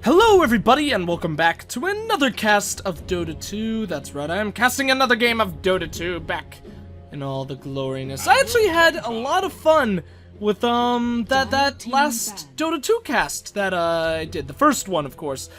Hello everybody and welcome back to another cast of Dota 2. That's right, I am casting another game of Dota 2 back in all the gloriness. I actually had a lot of fun with that last Dota 2 cast that I did. The first one, of course.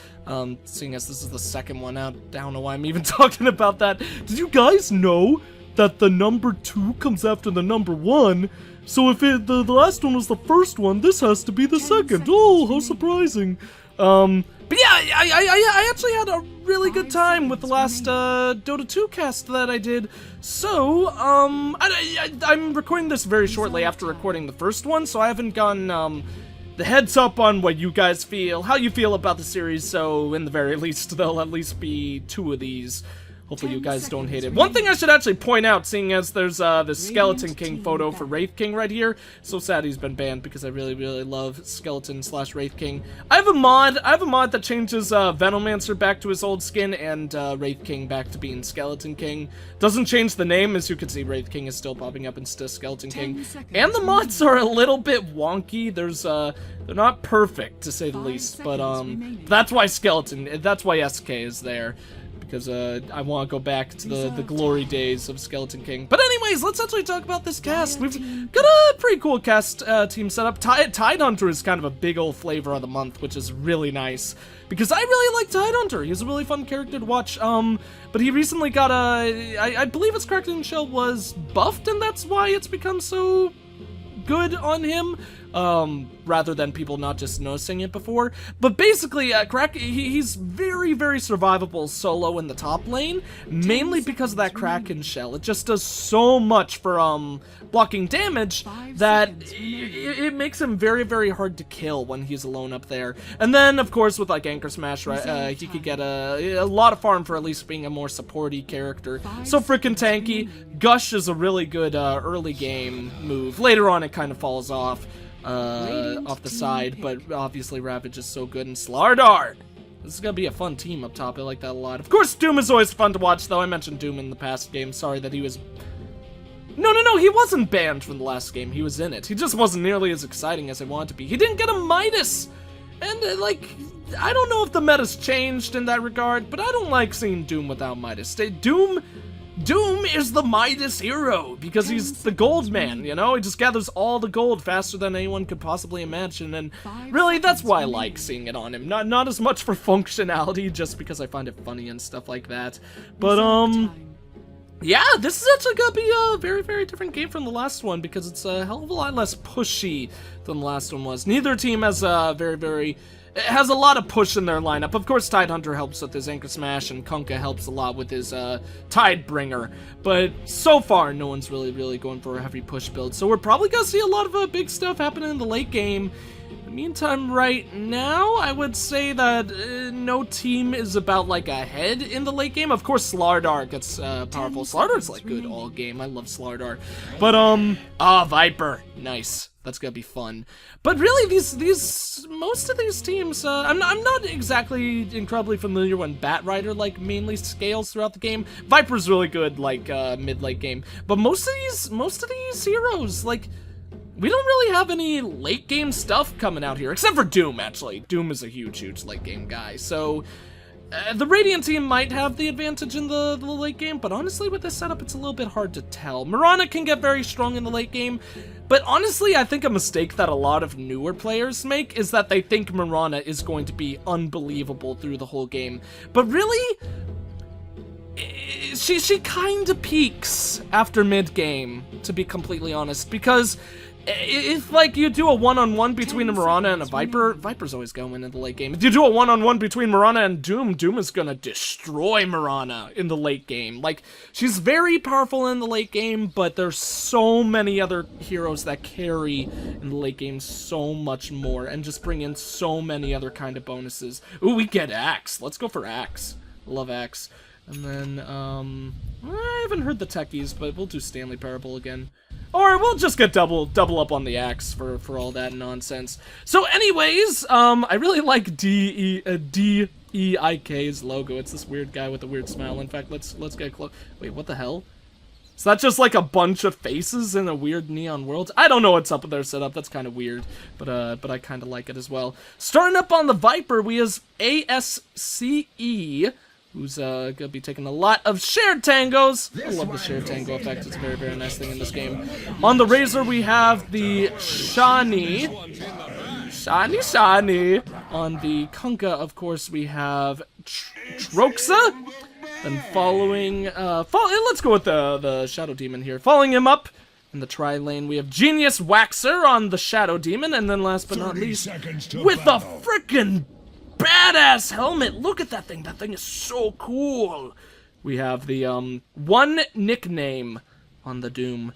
Seeing as this is the second one out, I don't know why I'm even talking about that. Did you guys know that the number 2 comes after the number 1? So if the last one was the first one, this has to be the second. Oh, how surprising. But yeah, I actually had a really good time with the last Dota 2 cast that I did. So, I'm recording this very shortly after recording the first one, so I haven't gotten the heads up on what you guys feel, how you feel about the series, so in the very least, there'll at least be 2 of these. Hopefully you guys don't hate it. One thing I should actually point out, seeing as there's this Skeleton King photo for Wraith King right here. So sad he's been banned because I really love Skeleton/Wraith King. I have a mod that changes Venomancer back to his old skin and Wraith King back to being Skeleton King. Doesn't change the name, as you can see Wraith King is still popping up instead of Skeleton King. And the mods are a little bit wonky. There's they're not perfect to say the least, but that's why SK is there. Because I want to go back to the glory days of Skeleton King. But anyways, let's actually talk about this cast. We've got a pretty cool cast team set up. Tidehunter is kind of a big old flavor of the month, which is really nice. Because I really like Tidehunter. He's a really fun character to watch. But he recently got I believe his Kraken shell was buffed, and that's why it's become so good on him. Rather than people not just noticing it before. But basically, he's very survivable solo in the top lane, mainly because of that Kraken shell. It just does so much for blocking damage that it makes him very hard to kill when he's alone up there. And then, of course, with like Anchor Smash, right, he could get a lot of farm for at least being a more supporty character. So frickin' tanky. Gush is a really good early game move. Later on, it kind of falls off the side, but obviously Ravage is so good, and Slardar! This is gonna be a fun team up top, I like that a lot. Of course, Doom is always fun to watch, though. I mentioned Doom in the past game, sorry that he was... No, he wasn't banned from the last game, he was in it. He just wasn't nearly as exciting as I wanted to be. He didn't get a Midas! And, like, I don't know if the meta's changed in that regard, but I don't like seeing Doom without Midas. Doom is the Midas hero, because he's the gold man, you know? He just gathers all the gold faster than anyone could possibly imagine, and really, that's why I like seeing it on him. Not as much for functionality, just because I find it funny and stuff like that. But, yeah, this is actually gonna be a very different game from the last one, because it's a hell of a lot less pushy than the last one was. Neither team has it has a lot of push in their lineup. Of course, Tidehunter helps with his Anchor Smash, and Kunkka helps a lot with his Tidebringer. But so far, no one's really going for a heavy push build. So we're probably gonna see a lot of big stuff happening in the late game. In the meantime, right now, I would say that no team is about like ahead in the late game. Of course, Slardar gets powerful. Slardar's like good all game. I love Slardar. But Viper, nice. That's gonna be fun. But really, most of these teams, I'm not exactly incredibly familiar when Batrider like mainly scales throughout the game. Viper's really good like mid-late game, but most of these heroes, like, we don't really have any late game stuff coming out here, except for Doom. Actually, Doom is a huge late game guy. So the Radiant team might have the advantage in the late game, but honestly, with this setup, it's a little bit hard to tell. Mirana can get very strong in the late game, but honestly, I think a mistake that a lot of newer players make is that they think Mirana is going to be unbelievable through the whole game. But really, she kind of peaks after mid-game, to be completely honest, because if, like, you do a one-on-one between a Mirana and a Viper, Viper's always gonna win in the late game. If you do a one-on-one between Mirana and Doom, Doom is gonna destroy Mirana in the late game. Like, she's very powerful in the late game, but there's so many other heroes that carry in the late game so much more, and just bring in so many other kind of bonuses. Ooh, we get Axe. Let's go for Axe. Love Axe. And then, I haven't heard the techies, but we'll do Stanley Parable again. Or we'll just get double up on the axe for all that nonsense. So anyways, I really like DEIK's logo. It's this weird guy with a weird smile. In fact, let's get close. Wait, what the hell? Is that just like a bunch of faces in a weird neon world? I don't know what's up with their setup. That's kind of weird, but I kind of like it as well. Starting up on the Viper, we have ASCE, who's gonna be taking a lot of shared tangos. I love the shared tango effect. It's a very, very nice thing in this game. On the Razor, we have the Shani. On the Kunkka, of course, we have Troxa. Then following, let's go with the Shadow Demon here. Following him up in the tri-lane, we have Genius Waxer on the Shadow Demon. And then last but not least, with the frickin' badass helmet. Look at that thing. That thing is so cool. We have the, one nickname on the Doom,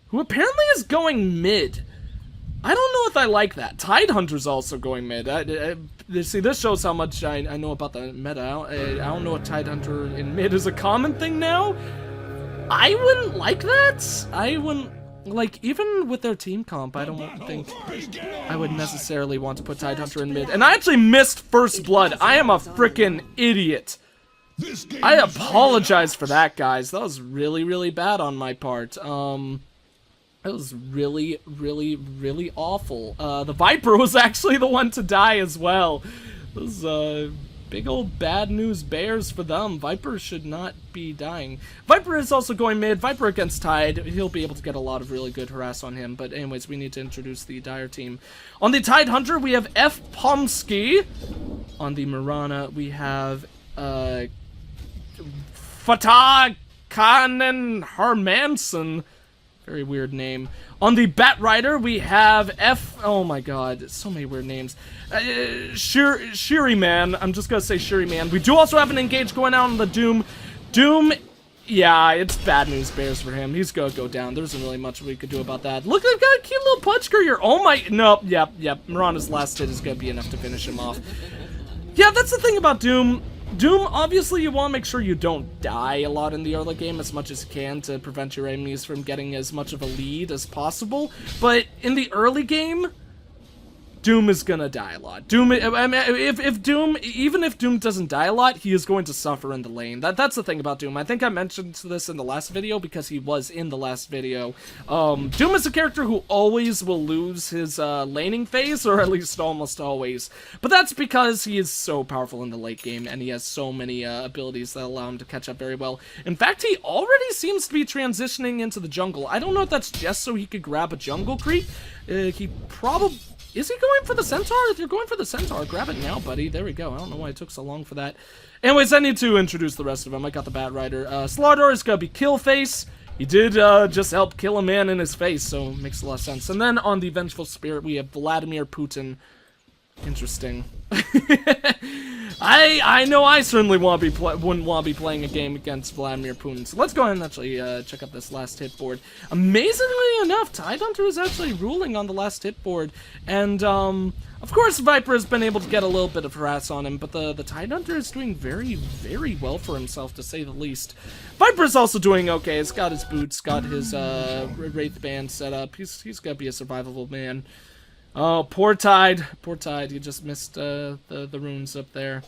who apparently is going mid. I don't know if I like that. Tidehunter's also going mid. See, this shows how much I know about the meta. I don't know if Tidehunter in mid is a common thing now. I wouldn't like that. I wouldn't, like, even with their team comp, I don't think I would necessarily want to put Tidehunter in mid. And I actually missed First Blood. I am a freaking idiot. I apologize for that, guys. That was really, really bad on my part. It was really, really, really awful. The Viper was actually the one to die as well. It was, big old bad news bears for them. Viper should not be dying. Viper is also going mid. Viper against Tide. He'll be able to get a lot of really good harass on him. But anyways, we need to introduce the Dire team. On the Tidehunter, we have F. Pomsky. On the Mirana, we have, Fatah Kanen Hermanson. Very weird name. On the Batrider, we have oh my god, so many weird names. Shiri Man. I'm just gonna say Shiri Man. We do also have an engage going out on the Doom. Doom, yeah, it's bad news bears for him. He's gonna go down. There isn't really much we could do about that. Look, they've got a cute little punch courier. Oh my, nope, yep. Mirana's last hit is gonna be enough to finish him off. Yeah, that's the thing about Doom. Doom, obviously you want to make sure you don't die a lot in the early game as much as you can to prevent your enemies from getting as much of a lead as possible. But in the early game, Doom is gonna die a lot. Doom, I mean, if Doom, even if Doom doesn't die a lot, he is going to suffer in the lane. That's the thing about Doom. I think I mentioned this in the last video because he was in the last video. Doom is a character who always will lose his laning phase, or at least almost always. But that's because he is so powerful in the late game, and he has so many abilities that allow him to catch up very well. In fact, he already seems to be transitioning into the jungle. I don't know if that's just so he could grab a jungle creep. He probably... Is he going for the Centaur? If you're going for the Centaur, grab it now, buddy. There we go. I don't know why it took so long for that. Anyways, I need to introduce the rest of them. I got the Batrider. Slardor is going to be Killface. He did just help kill a man in his face, so it makes a lot of sense. And then on the Vengeful Spirit, we have Vladimir Putin. Interesting. I know I certainly wouldn't want to be playing a game against Vladimir Putin. So let's go ahead and actually check out this last hit board. Amazingly enough, Tidehunter is actually ruling on the last hit board. And, of course, Viper has been able to get a little bit of harass on him, but the Tidehunter is doing very, very well for himself, to say the least. Viper is also doing okay. He's got his boots, got his Wraith Band set up. He's got to be a survivable man. Oh, poor Tide. Poor Tide. You just missed the runes up there.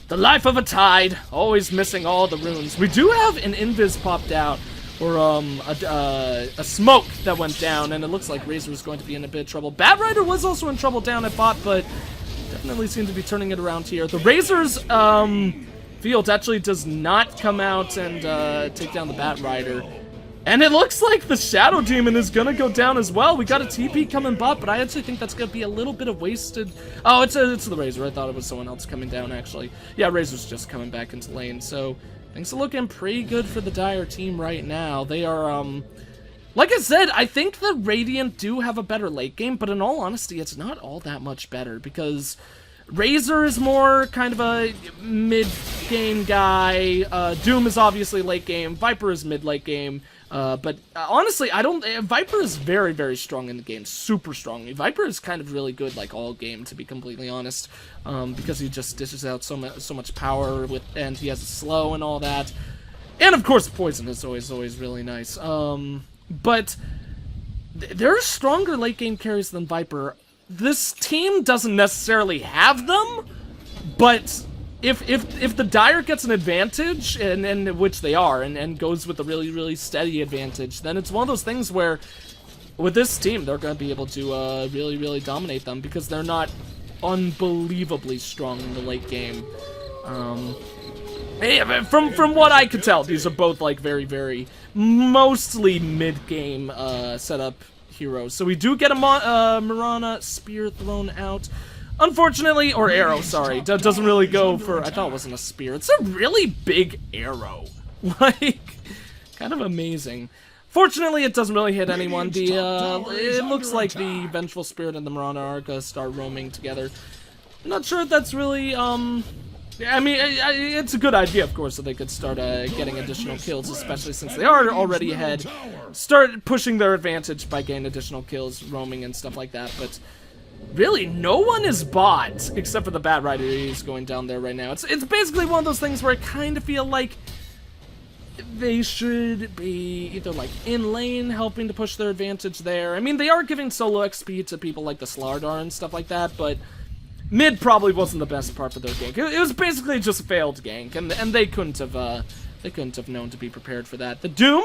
The life of a Tide. Always missing all the runes. We do have an invis popped out. Or, a smoke that went down. And it looks like Razor is going to be in a bit of trouble. Batrider was also in trouble down at bot, but definitely seem to be turning it around here. The Razor's, field actually does not come out and, take down the Batrider. And it looks like the Shadow Demon is gonna go down as well. We got a TP coming bot, but I actually think that's gonna be a little bit of wasted. Oh, it's the Razor. I thought it was someone else coming down, actually. Yeah, Razor's just coming back into lane, so things are looking pretty good for the Dire team right now. They are, like I said, I think the Radiant do have a better late game, but in all honesty, it's not all that much better, because Razor is more kind of a mid-game guy. Doom is obviously late game. Viper is mid-late game. But honestly, Viper is very, very strong in the game. Super strong. Viper is kind of really good, like, all game, to be completely honest. Because he just dishes out so much power, and he has a slow and all that. And, of course, poison is always really nice. But there are stronger late game carries than Viper. This team doesn't necessarily have them, but if the Dire gets an advantage, and which they are, and goes with a really, really steady advantage, then it's one of those things where, with this team, they're going to be able to really, really dominate them because they're not unbelievably strong in the late game. From what I could tell, these are both like very, very mostly mid-game setup heroes. So we do get a Mirana spear thrown out. Unfortunately, or arrow, sorry, doesn't really go for, I thought it wasn't a spear. It's a really big arrow. Like, kind of amazing. Fortunately, it doesn't really hit anyone. It looks like the Vengeful Spirit and the Mirana are gonna start roaming together. I'm not sure if that's really, I mean, it's a good idea, of course, so they could start getting additional kills, especially since they are already ahead. Start pushing their advantage by getting additional kills, roaming and stuff like that, but really, no one is bot, except for the Bat Rider. He's going down there right now. It's basically one of those things where I kind of feel like they should be either like in lane, helping to push their advantage there. I mean, they are giving solo XP to people like the Slardar and stuff like that, but mid probably wasn't the best part for their gank. It was basically just a failed gank, and they couldn't have known to be prepared for that. The Doom,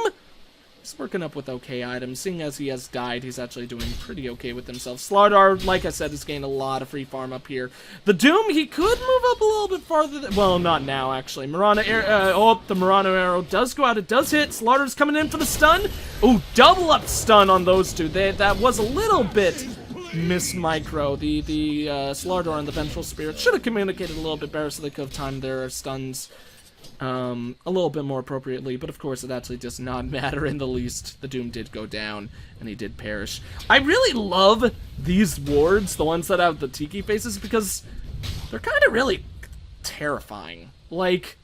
he's working up with okay items. Seeing as he has died, he's actually doing pretty okay with himself. Slardar, like I said, has gained a lot of free farm up here. The Doom, he could move up a little bit farther. Well, not now, actually. Mirana, the Mirano arrow does go out. It does hit. Slardar's coming in for the stun. Ooh, double up stun on those two. That was a little bit miss micro. The Slardar and the Vengeful Spirit should have communicated a little bit better so they could have timed their stuns a little bit more appropriately, but of course it actually does not matter in the least. The Doom did go down, and he did perish. I really love these wards, the ones that have the tiki faces, because they're kind of really terrifying. Like,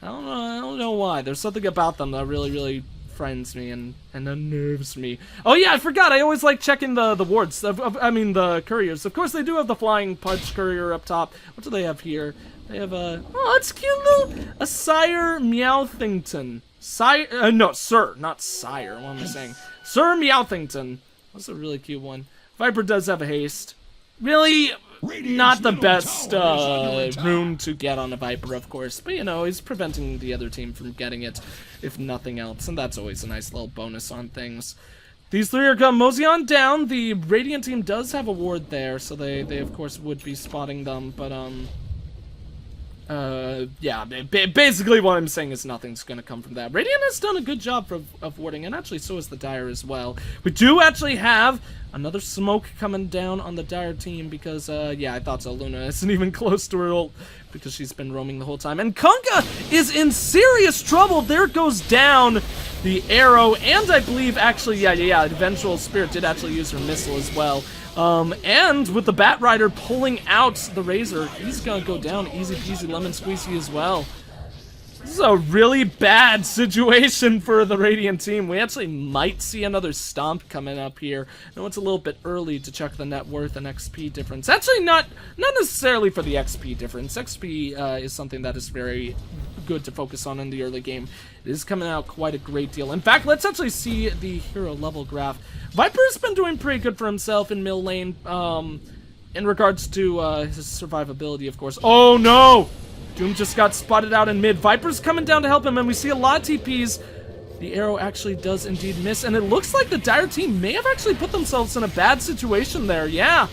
I don't know why. There's something about them that really, really frightens me and unnerves me. Oh yeah, I forgot. I always like checking the wards. I mean the couriers. Of course, they do have the Flying Punch courier up top. What do they have here? They have a, oh, it's cute little, a Sire Meowthington. Sire, no, Sir, not Sire, what am I saying? Sir Meowthington. That's a really cute one. Viper does have a haste. Really, not the best rune to get on a Viper, of course, but you know, he's preventing the other team from getting it, if nothing else, and that's always a nice little bonus on things. These three are going to mosey on down. The Radiant team does have a ward there, so they of course would be spotting them, but yeah, basically what I'm saying is nothing's gonna come from that. Radiant has done a good job of warding, and actually so has the Dire as well. We do actually have another smoke coming down on the Dire team because, yeah, I thought so. Luna isn't even close to her ult because she's been roaming the whole time. And Kunkka is in serious trouble. There goes down the arrow, and I believe actually, yeah, Vengeful Spirit did actually use her missile as well. And with the Bat Rider pulling out the Razor, he's gonna go down easy peasy lemon squeezy as well. This is a really bad situation for the Radiant team. We actually might see another Stomp coming up here. I know it's a little bit early to check the net worth and XP difference. Actually, not necessarily for the XP difference. XP is something that is very good to focus on in the early game. It is coming out quite a great deal. In fact, let's actually see the hero level graph. Viper's been doing pretty good for himself in middle lane, in regards to his survivability, of course. Oh no! Doom just got spotted out in mid. Viper's coming down to help him, and we see a lot of TPs. The arrow actually does indeed miss, and it looks like the Dire team may have actually put themselves in a bad situation there. Yeah!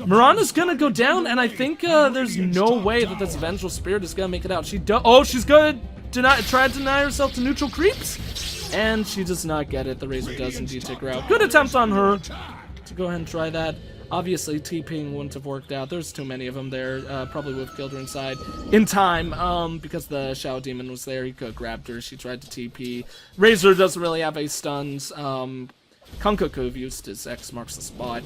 Mirana's gonna go down, and I think there's no way that this Vengeful Spirit is gonna make it out. She's gonna try to deny herself to neutral creeps, and she does not get it. The Razor does indeed take her out. Good attempt on her to go ahead and try that. Obviously, TPing wouldn't have worked out. There's too many of them there. Probably would have killed her inside in time, because the Shadow Demon was there. He could have grabbed her. She tried to TP. Razor doesn't really have a stuns. Kunkka could have used his X marks the spot.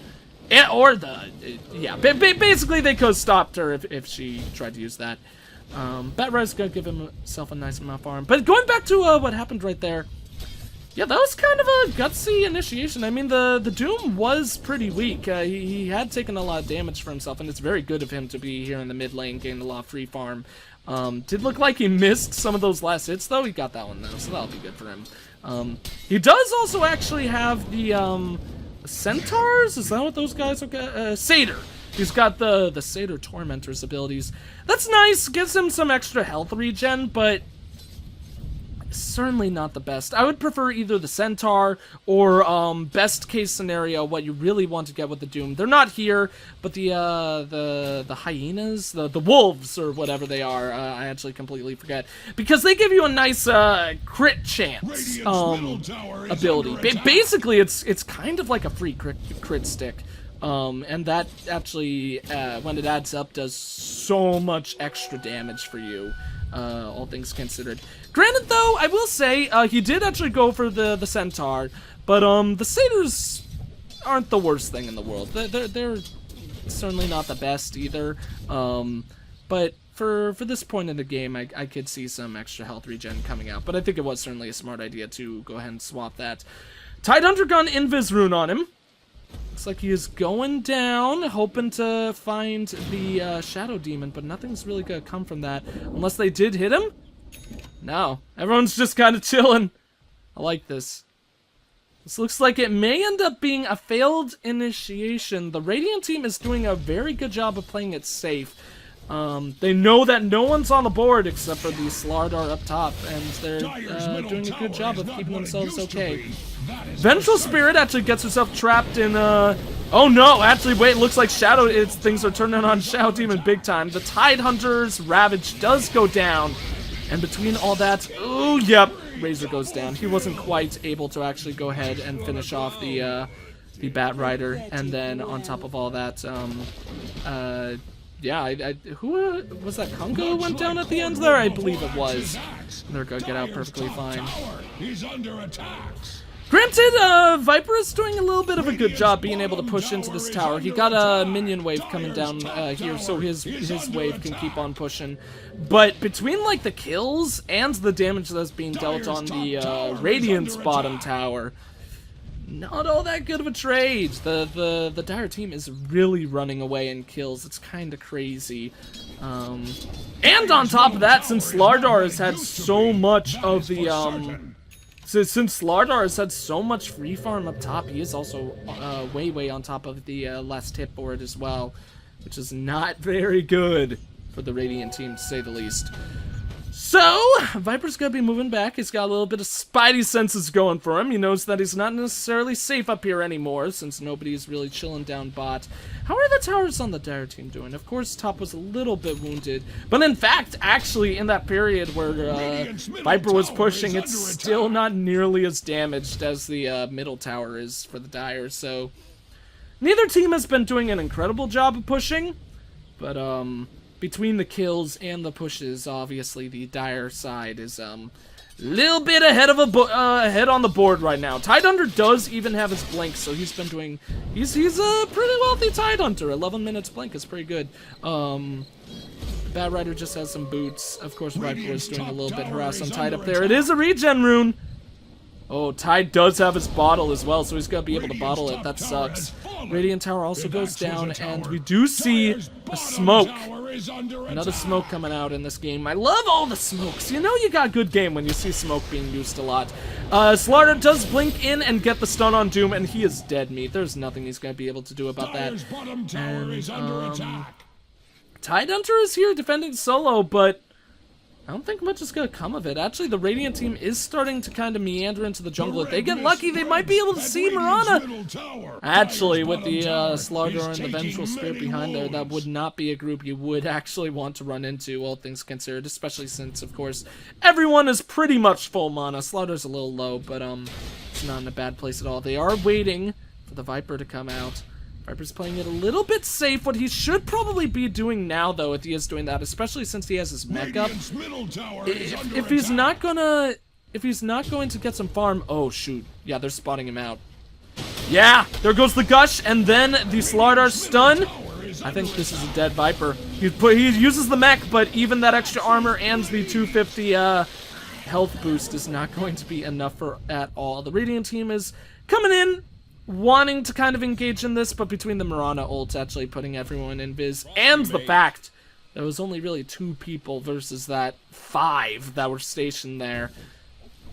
Basically they could have stopped her if she tried to use that. Batrider's gonna give himself a nice amount of arm. But going back to what happened right there, yeah, that was kind of a gutsy initiation. I mean, the Doom was pretty weak. He had taken a lot of damage for himself, and it's very good of him to be here in the mid lane, getting a lot of free farm. Did look like he missed some of those last hits, though. He got that one, though, so that'll be good for him. He does also actually have the Centaurs? Is that what those guys are? Satyr. He's got the Satyr Tormentor's abilities. That's nice, gives him some extra health regen, but certainly not the best. I would prefer either the Centaur or best case scenario, what you really want to get with the Doom. They're not here, but the hyenas, the wolves or whatever they are, I actually completely forget, because they give you a nice crit chance ability. Basically, it's kind of like a free crit stick. And that actually, when it adds up, does so much extra damage for you, all things considered. Granted, though, I will say, he did actually go for the Centaur, but, the Satyrs aren't the worst thing in the world. They're certainly not the best either, but for this point in the game, I could see some extra health regen coming out, but I think it was certainly a smart idea to go ahead and swap that. Tidehunter gun Invis rune on him. Looks like he is going down, hoping to find the Shadow Demon, but nothing's really gonna come from that, unless they did hit him? No, everyone's just kind of chilling. I like this. This looks like it may end up being a failed initiation. The Radiant team is doing a very good job of playing it safe. They know that no one's on the board except for the Slardar up top, and they're doing a good job of keeping themselves okay. Vengeful Spirit actually gets herself trapped in, oh no, actually, wait, looks like things are turning on Shadow Demon big time. The Tidehunter's Ravage does go down, and between all that, oh, yep, Razor goes down. He wasn't quite able to actually go ahead and finish off the Bat Rider, and then on top of all that, yeah, who was that? Congo went down at the end there? I believe it was. They're gonna get out perfectly fine. Granted, Viper is doing a little bit of a good job being able to push into this tower. He got a minion wave coming down here, so his wave can keep on pushing. But between like the kills and the damage that's being dealt on the Radiant's bottom tower, not all that good of a trade. The Dire team is really running away in kills. It's kind of crazy. And on top of that, since Slardar has had so much of the since Slardar has had so much free farm up top, he is also way on top of the last hit board as well, which is not very good for the Radiant team, to say the least. So, Viper's gonna be moving back. He's got a little bit of spidey senses going for him. He knows that he's not necessarily safe up here anymore, since nobody's really chilling down bot. How are the towers on the Dire team doing? Of course, top was a little bit wounded, but in fact, actually, in that period where Viper was pushing, it's still not nearly as damaged as the middle tower is for the Dire, so neither team has been doing an incredible job of pushing, but, between the kills and the pushes, obviously the Dire side is a little bit ahead of ahead on the board right now. Tidehunter does even have his blink, so he's been doing. He's a pretty wealthy Tidehunter. 11 minutes blink is pretty good. Bat Rider just has some boots. Of course, Viper is doing a little bit harass on Tide up there. It is a regen rune. Oh, Tide does have his bottle as well, so he's gonna be able to bottle it. That sucks. Radiant Tower also goes down, and we do see a smoke. Another smoke coming out in this game. I love all the smokes. You know you got a good game when you see smoke being used a lot. Slardar does blink in and get the stun on Doom, and he is dead meat. There's nothing he's gonna be able to do about that. And, Tidehunter is here defending solo, but I don't think much is going to come of it. Actually, the Radiant team is starting to kind of meander into the jungle. If they get lucky, they might be able to see Mirana. Actually, with the Slardar and the Vengeful Spirit behind there, that would not be a group you would actually want to run into, all things considered, especially since, of course, everyone is pretty much full mana. Slardar's a little low, but it's not in a bad place at all. They are waiting for the Viper to come out. Viper's playing it a little bit safe. What he should probably be doing now, though, if he is doing that, especially since he has his mech up, if he's not going to get some farm, oh shoot, yeah, they're spotting him out. Yeah, there goes the gush, and then the Slardar stun. I think this is a dead Viper. He uses the mech, but even that extra armor and the 250 health boost is not going to be enough for at all. The Radiant team is coming in, wanting to kind of engage in this, but between the Mirana ult actually putting everyone in viz, and the fact there was only really 2 people versus that 5 that were stationed there,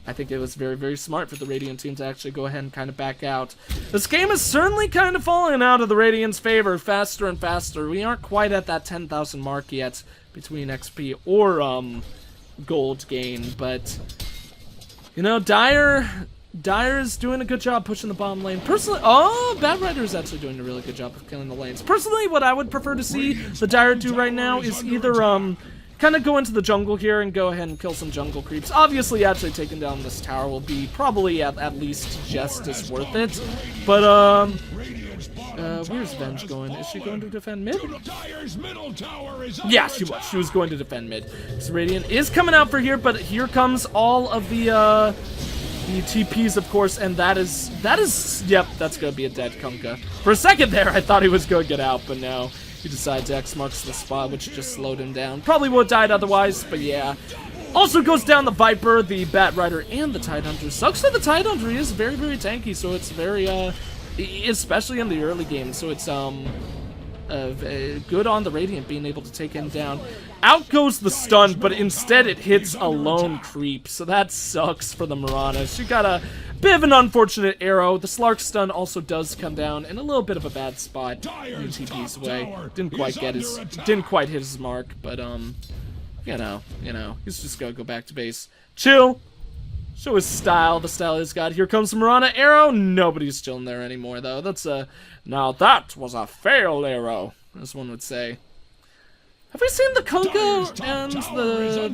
I think it was very, very smart for the Radiant team to actually go ahead and kind of back out. This game is certainly kind of falling out of the Radiant's favor faster and faster. We aren't quite at that 10,000 mark yet between XP or gold gain, but you know, Dire is doing a good job pushing the bottom lane. Personally, Bad Rider is actually doing a really good job of killing the lanes. Personally, what I would prefer to see the Dire do right now is either kind of go into the jungle here and go ahead and kill some jungle creeps. Obviously, actually taking down this tower will be probably at least just as worth it. But, where's Venge going? Is she going to defend mid? Yeah, she was. She was going to defend mid. So Radiant is coming out for here, but here comes all of the TPs, of course, and that is, yep, that's going to be a dead Kunkka. For a second there, I thought he was going to get out, but no. He decides X marks the spot, which just slowed him down. Probably would have died otherwise, but yeah. Also goes down the Viper, the Bat Rider, and the Tidehunter. Sucks that the Tidehunter is very, very tanky, so it's very, especially in the early game, so it's, good on the Radiant being able to take him down. Out goes the stun, but instead it hits a lone creep, so that sucks for the Mirana. She got a bit of an unfortunate arrow. The Slark stun also does come down in a little bit of a bad spot. UTP's way. Didn't quite hit his mark, but you know, he's just gonna go back to base. Chill. Show his style. The style he's got. Here comes the Mirana arrow. Nobody's chilling there anymore, though. That's now that was a fail arrow, as one would say. Have we seen the Kunkka and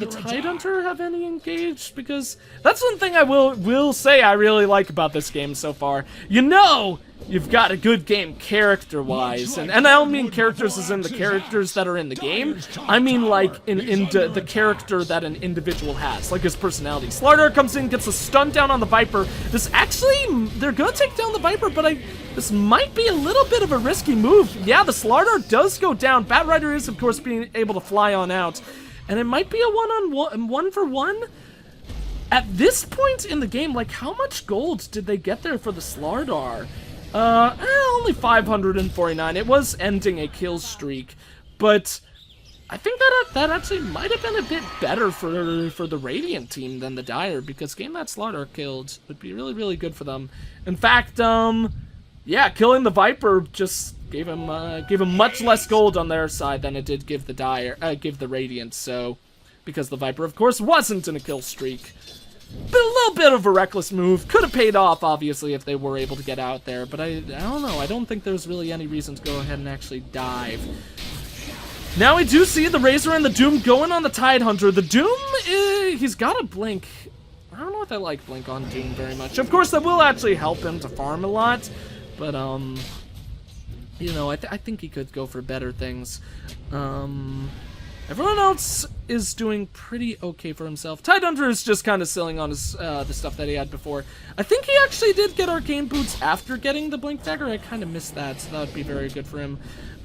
the Tidehunter have any engaged? Because that's one thing I will say I really like about this game so far. You know, you've got a good game character-wise, and I don't mean characters as in the characters that are in the game. I mean like in the character that an individual has, like his personality. Slardar comes in, gets a stun down on the Viper. This actually, they're gonna take down the Viper, but this might be a little bit of a risky move. Yeah, the Slardar does go down. Bat Rider is, of course, being able to fly on out, and it might be a one-for-one. At this point in the game, like, how much gold did they get there for the Slardar? Only 549. It was ending a kill streak, but I think that actually might have been a bit better for the Radiant team than the Dire, because getting that Slardar killed would be really, really good for them. In fact, yeah, killing the Viper just gave him much less gold on their side than it did give the Radiant. So, because the Viper, of course, wasn't in a kill streak. But a little bit of a reckless move. Could have paid off, obviously, if they were able to get out there. But I don't know. I don't think there's really any reason to go ahead and actually dive. Now we do see the Razor and the Doom going on the Tidehunter. The Doom, he's got a Blink. I don't know if I like Blink on Doom very much. Of course, that will actually help him to farm a lot. But, you know, I think he could go for better things. Everyone else is doing pretty okay for himself. Tidehunter is just kind of selling on his the stuff that he had before. I think he actually did get Arcane Boots after getting the Blink Dagger. I kind of missed that, so that would be very good for him.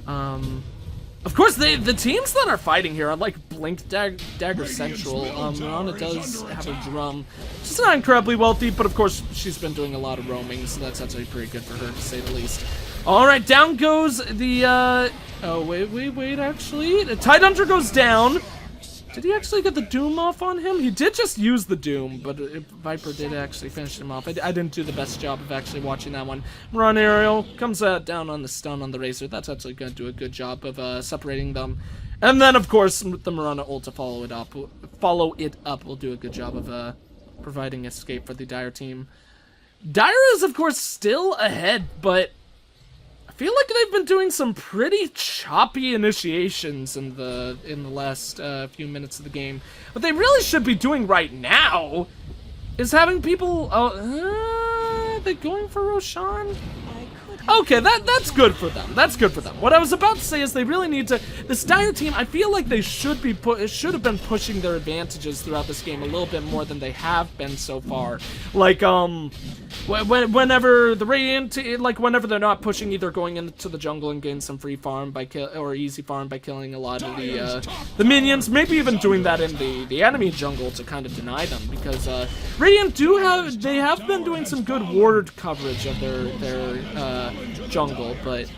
Of course, the teams that are fighting here are like Blink Dagger Central. Mirana does have a drum. She's not incredibly wealthy, but of course she's been doing a lot of roaming, so that's actually pretty good for her, to say the least. Alright, down goes the, oh, wait, actually. The Tidehunter goes down. Did he actually get the Doom off on him? He did just use the Doom, but Viper did actually finish him off. I didn't do the best job of actually watching that one. Mirana Aerial comes down on the stun on the Razor. That's actually going to do a good job of separating them. And then, of course, the Mirana ult to follow it up will do a good job of providing escape for the Dire team. Dire is, of course, still ahead, but I feel like they've been doing some pretty choppy initiations in the last few minutes of the game. What they really should be doing right now is having people. Are they going for Roshan? Okay, that's good for them. That's good for them. What I was about to say is they really need to. This Dire team, I feel like they should have been pushing their advantages throughout this game a little bit more than they have been so far. Like whenever the Radiant, like whenever they're not pushing, either going into the jungle and getting some free farm or easy farm by killing a lot of the minions, maybe even doing that in the enemy jungle to kind of deny them, because Radiant have been doing some good ward coverage of their jungle, but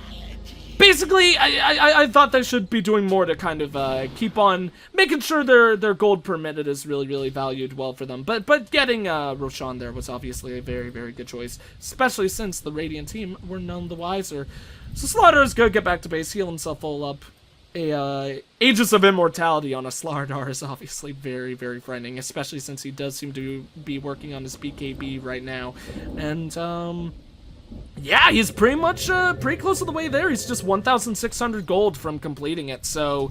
basically, I thought they should be doing more to kind of keep on making sure their gold per minute is really valued well for them. But getting Roshan there was obviously a very good choice, especially since the Radiant team were none the wiser. So Slardar is gonna get back to base, heal himself all up. Aegis of Immortality on a Slardar is obviously very frightening, especially since he does seem to be working on his BKB right now. And yeah, he's pretty much pretty close to the way there. He's just 1,600 gold from completing it, so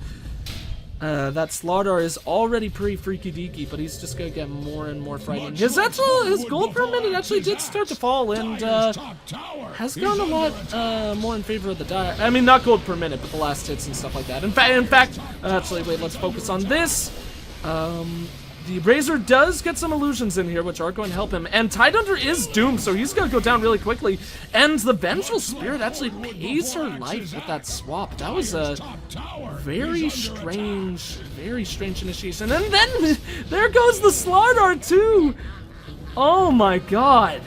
that Slardar is already pretty freaky deaky, but he's just gonna get more and more frightening. His gold per minute actually did start to fall, and has gone a lot more in favor of the Dire. I mean, not gold per minute, but the last hits and stuff like that. In fact, actually, wait, let's focus on this. The Razor does get some illusions in here, which are going to help him. And Tidehunter is doomed, so he's going to go down really quickly. And the Vengeful Spirit actually pays her life with that swap. That was a very strange initiation. And then there goes the Slardar too. Oh my god.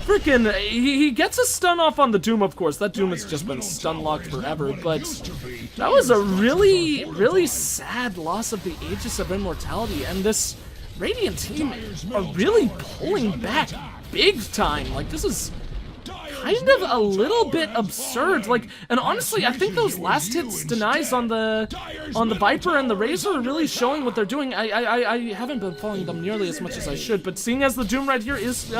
Freaking, he gets a stun off on the Doom, of course. That Doom has just been stun locked forever, but that was a really sad loss of the Aegis of Immortality, and this Radiant team are really pulling back big time. Like, this is kind of a little bit absurd. Like, and honestly, I think those last hits denies on the Viper and the Razor are really showing what they're doing. I haven't been following them nearly as much as I should, but seeing as the Doom right here is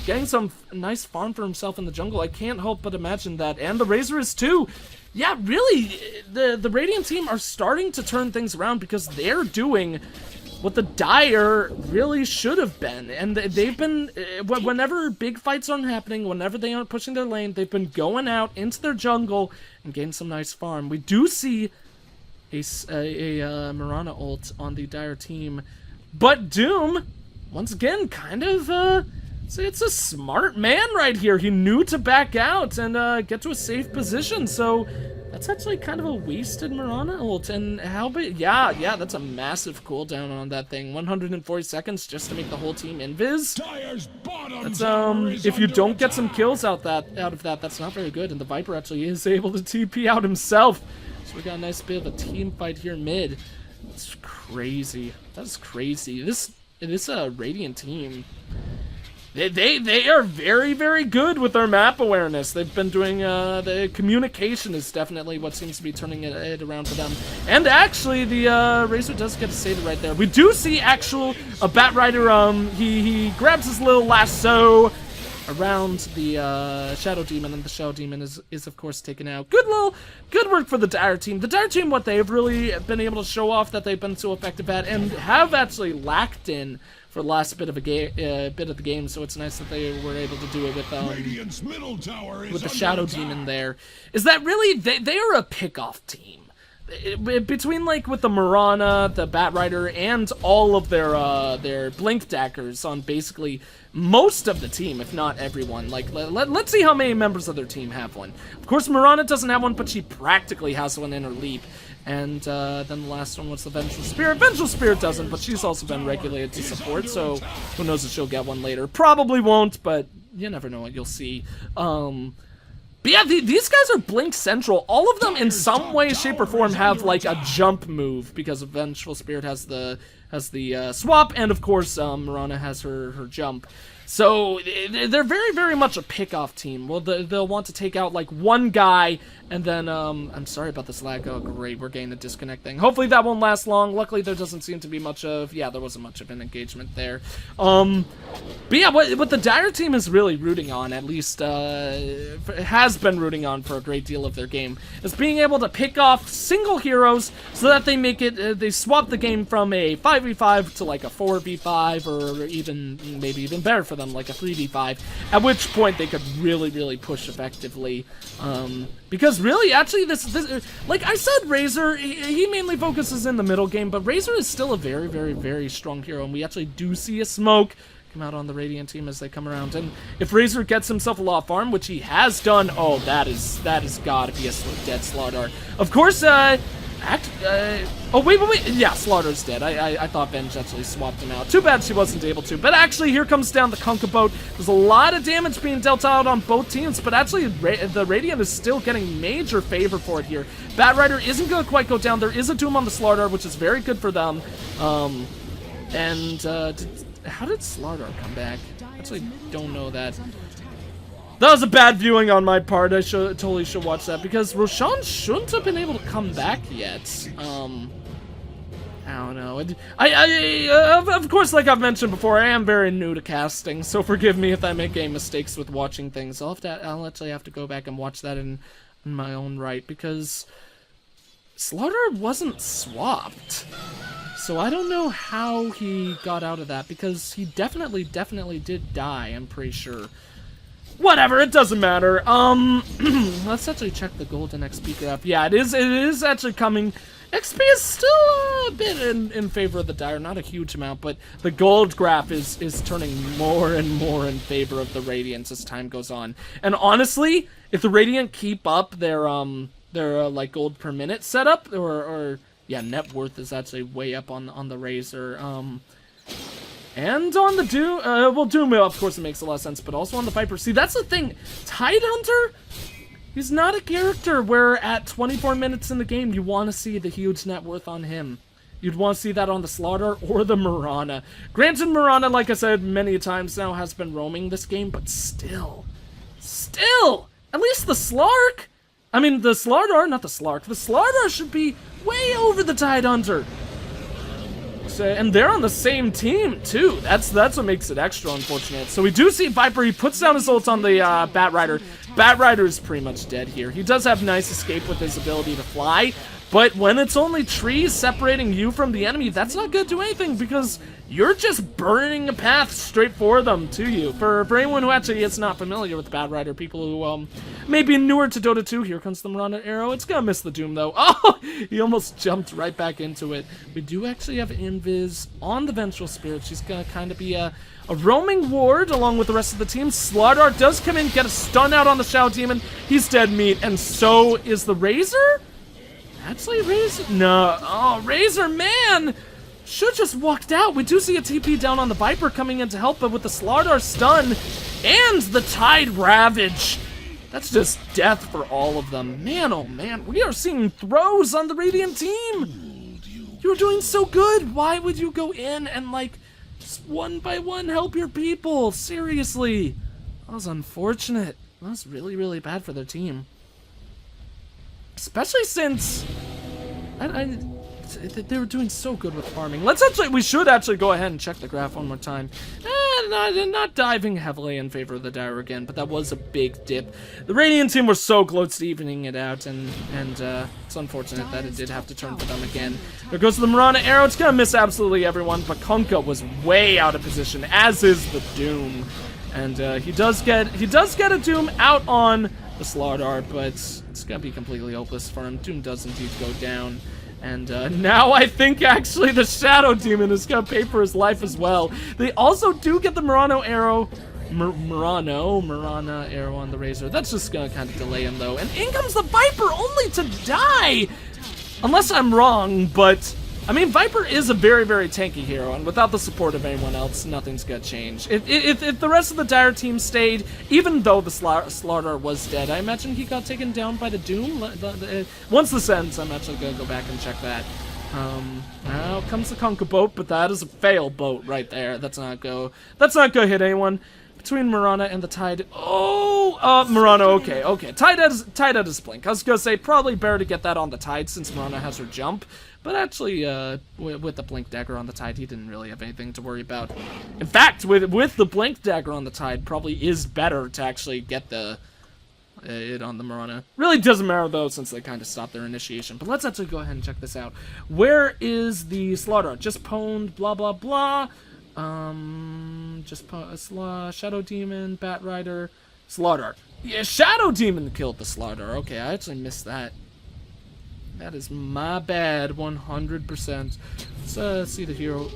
getting some nice farm for himself in the jungle, I can't help but imagine that. And the Razor is too. Yeah, really, the Radiant team are starting to turn things around because they're doing what the Dire really should have been. And they've been, whenever big fights aren't happening, whenever they aren't pushing their lane, they've been going out into their jungle and getting some nice farm. We do see a Mirana ult on the Dire team, but Doom, once again, kind of, so it's a smart man right here. He knew to back out and get to a safe position. So that's actually kind of a wasted Mirana ult. And how big? Yeah, that's a massive cooldown on that thing. 140 seconds just to make the whole team invis. That's if you don't get some kills out of that, that's not very good. And the Viper actually is able to TP out himself. So we got a nice bit of a team fight here mid. That's crazy. That's crazy. This Radiant team. They are very good with their map awareness. They've been doing, the communication is definitely what seems to be turning it around for them. And actually, the Razor does get to save it right there. We do see a Bat Rider, he grabs his little lasso around the Shadow Demon, and the Shadow Demon is of course taken out. Good work for the Dire team. The Dire team, what they've really been able to show off that they've been so effective at, and have actually lacked in for the last bit of the game, so it's nice that they were able to do it with the Shadow Demon there. Is that really they are a pick-off team. Between, like, with the Mirana, the Bat Rider, and all of their Blink Daggers on basically most of the team, if not everyone. Like, let's see how many members of their team have one. Of course, Mirana doesn't have one, but she practically has one in her leap. And then the last one was the Vengeful Spirit. Vengeful Spirit doesn't, but she's also been regulated to support, so who knows if she'll get one later. Probably won't, but you never know what you'll see. But yeah, these guys are Blink Central. All of them in some way, shape, or form have like a jump move because Vengeful Spirit has the swap, and of course Mirana has her jump. So they're very much a pick-off team. Well, they'll want to take out like one guy, and then I'm sorry about this lag. Oh great, we're getting a disconnect thing. Hopefully that won't last long. Luckily there doesn't seem to be much of, yeah, there wasn't much of an engagement there. But yeah, what the Dire team is really rooting on, at least has been rooting on for a great deal of their game, is being able to pick off single heroes so that they make it, they swap the game from a 5v5 to like a 4v5, or even maybe even better for them, like a 3v5, at which point they could really push effectively. Because really, actually, this like I said, Razor, he mainly focuses in the middle game, but Razor is still a very strong hero, and we actually do see a smoke come out on the Radiant team as they come around. And if Razor gets himself a lot of farm, which he has done, oh, that is gotta be a dead Slardar. Of course, Oh, wait. Yeah, Slaughter's dead. I thought Benj actually swapped him out. Too bad she wasn't able to. But actually, here comes down the Conker Boat. There's a lot of damage being dealt out on both teams, but actually, the Radiant is still getting major favor for it here. Batrider isn't going to quite go down. There is a Doom on the Slaughter, which is very good for them. How did Slaughter come back? Actually, don't know that. That was a bad viewing on my part. I totally should watch that because Roshan shouldn't have been able to come back yet. I don't know. Of course, like I've mentioned before, I am very new to casting, so forgive me if I make any mistakes with watching things. I'll actually have to go back and watch that in my own right because Slaughter wasn't swapped. So I don't know how he got out of that because he definitely did die, I'm pretty sure. Whatever, it doesn't matter. Let's actually check the golden XP graph. Yeah, it is actually coming. XP is still a bit in favor of the Dire, not a huge amount, but the gold graph is turning more and more in favor of the Radiants as time goes on. And honestly, if the Radiant keep up their like gold per minute setup, or yeah, net worth is actually way up on the Razor. And on the Doom, well, Doom, of course, it makes a lot of sense, but also on the Viper. See, that's the thing. Tidehunter, he's not a character where at 24 minutes in the game, you want to see the huge net worth on him. You'd want to see that on the Slaughter or the Mirana. Granted, Mirana, like I said many times now, has been roaming this game, but still, at least the Slark, I mean, the Slardar, not the Slark, the Slardar should be way over the Tidehunter. And they're on the same team, too. That's what makes it extra unfortunate. So we do see Viper. He puts down his ult on the Batrider. Batrider is pretty much dead here. He does have nice escape with his ability to fly, but when it's only trees separating you from the enemy, that's not going to do anything because you're just burning a path straight for them to you. For anyone who actually is not familiar with Batrider, people who may be newer to Dota 2, here comes the Mirana arrow. It's gonna miss the Doom though. Oh, he almost jumped right back into it. We do actually have Invis on the Vengeful Spirit. She's gonna kind of be a roaming ward along with the rest of the team. Slardar does come in, get a stun out on the Shadow Demon. He's dead meat, and so is the Razor? Actually, Razor? No. Oh, Razor, man! Should just walked out. We do see a TP down on the Viper coming in to help, but with the Slardar stun and the Tide Ravage, that's just death for all of them. Man, oh man, we are seeing throws on the Radiant team. You were doing so good. Why would you go in and, like, just one by one help your people? Seriously. That was unfortunate. That was really, really bad for their team. Especially since they were doing so good with farming. We should actually go ahead and check the graph one more time. Not diving heavily in favor of the Dire again, but that was a big dip. The Radiant team were so close to evening it out, and it's unfortunate that it did have to turn for them again. There goes the Mirana arrow. It's gonna miss absolutely everyone, but Kunkka was way out of position, as is the Doom. And he does get a Doom out on the Slardar, but it's gonna be completely hopeless for him. Doom does indeed go down. And now I think actually the Shadow Demon is gonna pay for his life as well. They also do get the Mirana arrow on the Razor. That's just gonna kind of delay him though. And in comes the Viper only to die! Unless I'm wrong, but I mean, Viper is a very, very tanky hero, and without the support of anyone else, nothing's gonna change. If the rest of the Dire team stayed, even though the Slardar was dead, I imagine he got taken down by the Doom. Once this ends, I'm actually gonna go back and check that. Now comes the Conker boat, but that is a fail boat right there. That's not gonna hit anyone. Between Mirana and the Tide. Oh, Mirana, okay. Tide at his blink. I was gonna say, probably better to get that on the Tide since Mirana has her jump. But actually, with the Blink Dagger on the Tide, he didn't really have anything to worry about. In fact, with the Blink Dagger on the Tide, probably is better to actually get it on the Mirana. Really doesn't matter, though, since they kind of stopped their initiation. But let's actually go ahead and check this out. Where is the Slaughter? Just pwned, blah, blah, blah. Shadow Demon, Batrider, Slaughter. Yeah, Shadow Demon killed the Slaughter. Okay, I actually missed that. That is my bad, 100%. Let's see the hero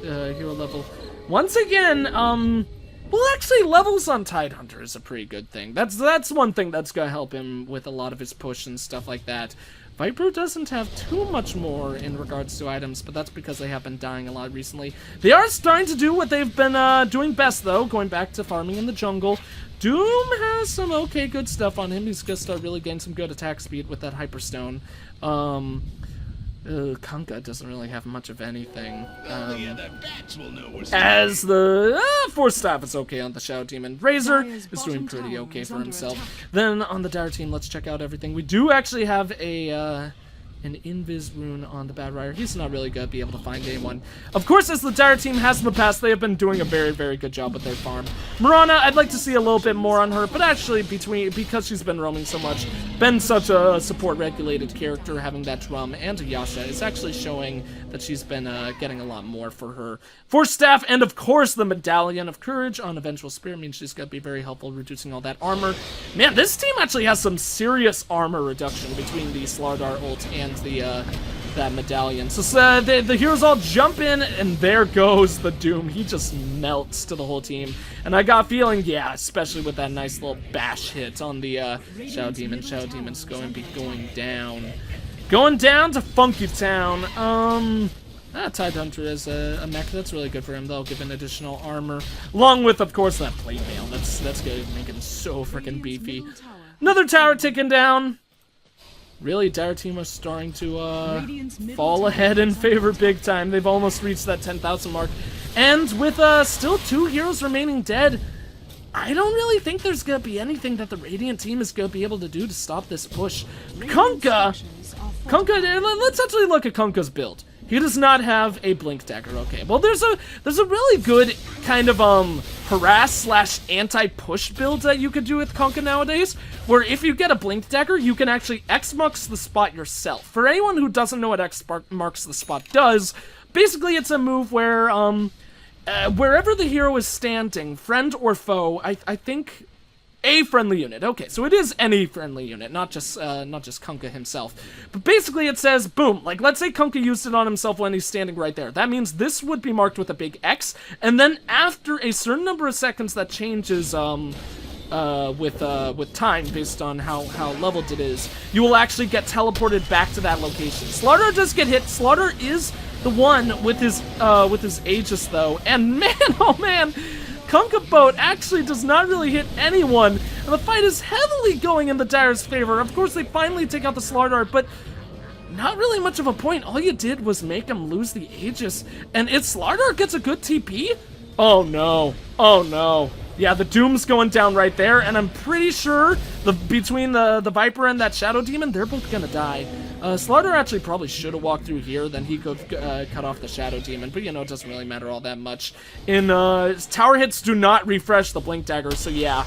level. Once again, well, actually, levels on Tidehunter is a pretty good thing. That's one thing that's gonna help him with a lot of his push and stuff like that. Viper doesn't have too much more in regards to items, but that's because they have been dying a lot recently. They are starting to do what they've been doing best, though, going back to farming in the jungle. Doom has some okay good stuff on him. He's going to start really getting some good attack speed with that Hyperstone. Kunkka doesn't really have much of anything. As the Force Staff is okay on the Shadow Demon. Razor is doing pretty okay for himself. Then on the Dire team, let's check out everything. We do actually have a an Invis rune on the Bad Rider. He's not really going to be able to find anyone. Of course, as the Dire team has in the past, they have been doing a very, very good job with their farm. Mirana, I'd like to see a little bit more on her, but actually, because she's been roaming so much, been such a support-regulated character, having that drum and a Yasha, is actually showing that she's been getting a lot more for her Force Staff, and of course, the Medallion of Courage on Eventual Spear means she's going to be very helpful, reducing all that armor. Man, this team actually has some serious armor reduction between the Slardar ult and the that Medallion. So the heroes all jump in, and there goes the Doom. He just melts to the whole team. And I got a feeling, yeah, especially with that nice little bash hit on the Shadow Demon. Shadow Demon's going to be going down. Going down to Funky Town. Tidehunter is a mech. That's really good for him, though, given additional armor. Along with, of course, that plate mail. That's going to make him so freaking beefy. Another tower ticking down. Really, Dire team are starting to fall ahead in favor big time. They've almost reached that 10,000 mark. And with still 2 heroes remaining dead, I don't really think there's going to be anything that the Radiant team is going to be able to do to stop this push. Kunkka, let's actually look at Kunkka's build. He does not have a Blink Dagger. Okay, well, there's a really good kind of harass/anti-push build that you could do with Kunkka nowadays, where if you get a Blink Dagger, you can actually X-marks the spot yourself. For anyone who doesn't know what X-marks the spot does, basically it's a move where wherever the hero is standing, friend or foe, I think a friendly unit. Okay, so it is any friendly unit, not just Kunkka himself. But basically it says, boom, like let's say Kunkka used it on himself when he's standing right there. That means this would be marked with a big X, and then after a certain number of seconds that changes with time based on how leveled it is, you will actually get teleported back to that location. Slardar does get hit. Slardar is the one with his Aegis though, and man, oh man, Kunkka Boat actually does not really hit anyone, and the fight is heavily going in the Dire's favor. Of course, they finally take out the Slardar, but not really much of a point. All you did was make him lose the Aegis, and if Slardar gets a good TP, oh no, oh no. Yeah, the Doom's going down right there, and I'm pretty sure between the Viper and that Shadow Demon, they're both gonna die. Slardar actually probably should have walked through here, then he could cut off the Shadow Demon, but you know, it doesn't really matter all that much. Tower hits do not refresh the Blink Dagger, so yeah,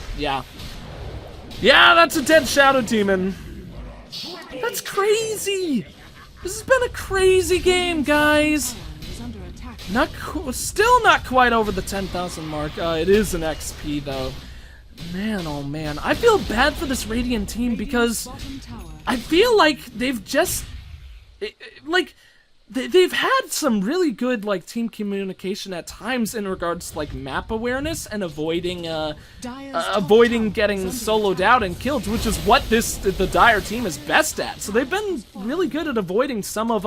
that's a dead Shadow Demon. That's crazy! This has been a crazy game, guys! Still not quite over the 10,000 mark. It is an XP, though. Man, oh man. I feel bad for this Radiant team because I feel like they've just... They've had some really good, like, team communication at times in regards to, like, map awareness and avoiding getting soloed out and killed, which is what the Dire team is best at. So they've been really good at avoiding some of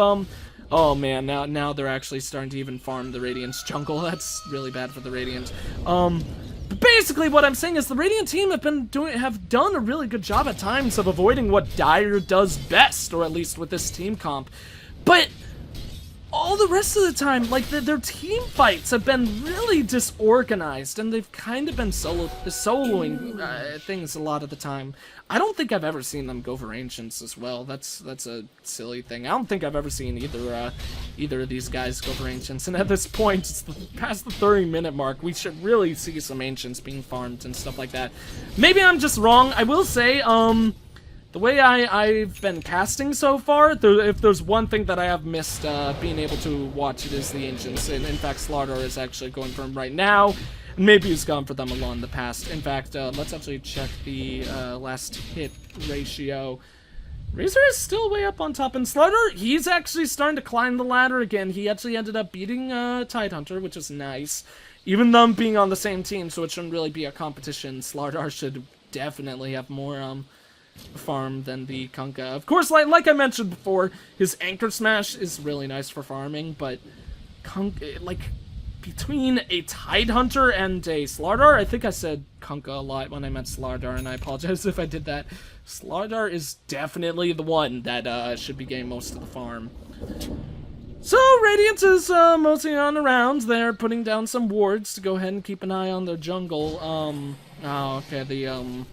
Oh man, now they're actually starting to even farm the Radiant's jungle. That's really bad for the Radiant. But basically what I'm saying is the Radiant team have done a really good job at times of avoiding what Dire does best, or at least with this team comp. But all the rest of the time, like, their team fights have been really disorganized, and they've kind of been soloing things a lot of the time. I don't think I've ever seen them go for Ancients as well. That's a silly thing. I don't think I've ever seen either of these guys go for Ancients, and at this point, it's past the 30-minute mark. We should really see some Ancients being farmed and stuff like that. Maybe I'm just wrong. I will say, the way I've been casting so far, if there's one thing that I have missed being able to watch, it is the Ancients. And in fact, Slardar is actually going for him right now. And maybe he's gone for them a lot in the past. In fact, let's actually check the last hit ratio. Razor is still way up on top, and Slardar, he's actually starting to climb the ladder again. He actually ended up beating Tidehunter, which is nice. Even them being on the same team, so it shouldn't really be a competition. Slardar should definitely have more farm than the Kunkka. Of course, like I mentioned before, his Anchor Smash is really nice for farming, but like, between a Tidehunter and a Slardar, I think I said Kunkka a lot when I meant Slardar, and I apologize if I did that. Slardar is definitely the one that should be getting most of the farm. So, Radiant is mostly on the rounds. They're putting down some wards to go ahead and keep an eye on their jungle. Oh, okay, the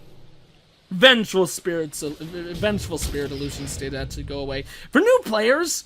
Vengeful Spirit illusions did actually go away. For new players,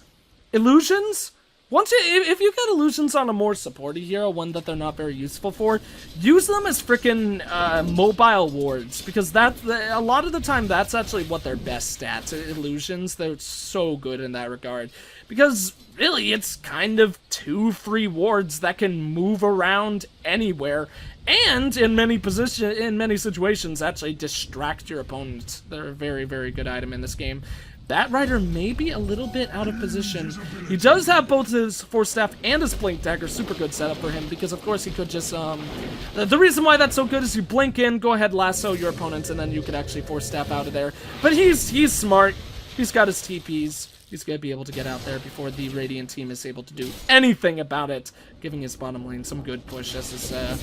illusions, if you get illusions on a more supporty hero, one that they're not very useful for, use them as frickin' mobile wards, because a lot of the time that's actually what they're best at. Illusions, they're so good in that regard, because really it's kind of 2 free wards that can move around anywhere, and in many situations actually distract your opponent. They're a very, very good item in this game. That Rider may be a little bit out of position. He does have both his Force Staff and his Blink Dagger. Super good setup for him, because of course he could just, the reason why that's so good is you blink in, go ahead, lasso your opponents, and then you could actually Force Staff out of there. But he's smart. He's got his TPs. He's going to be able to get out there before the Radiant team is able to do anything about it, giving his bottom lane some good push as the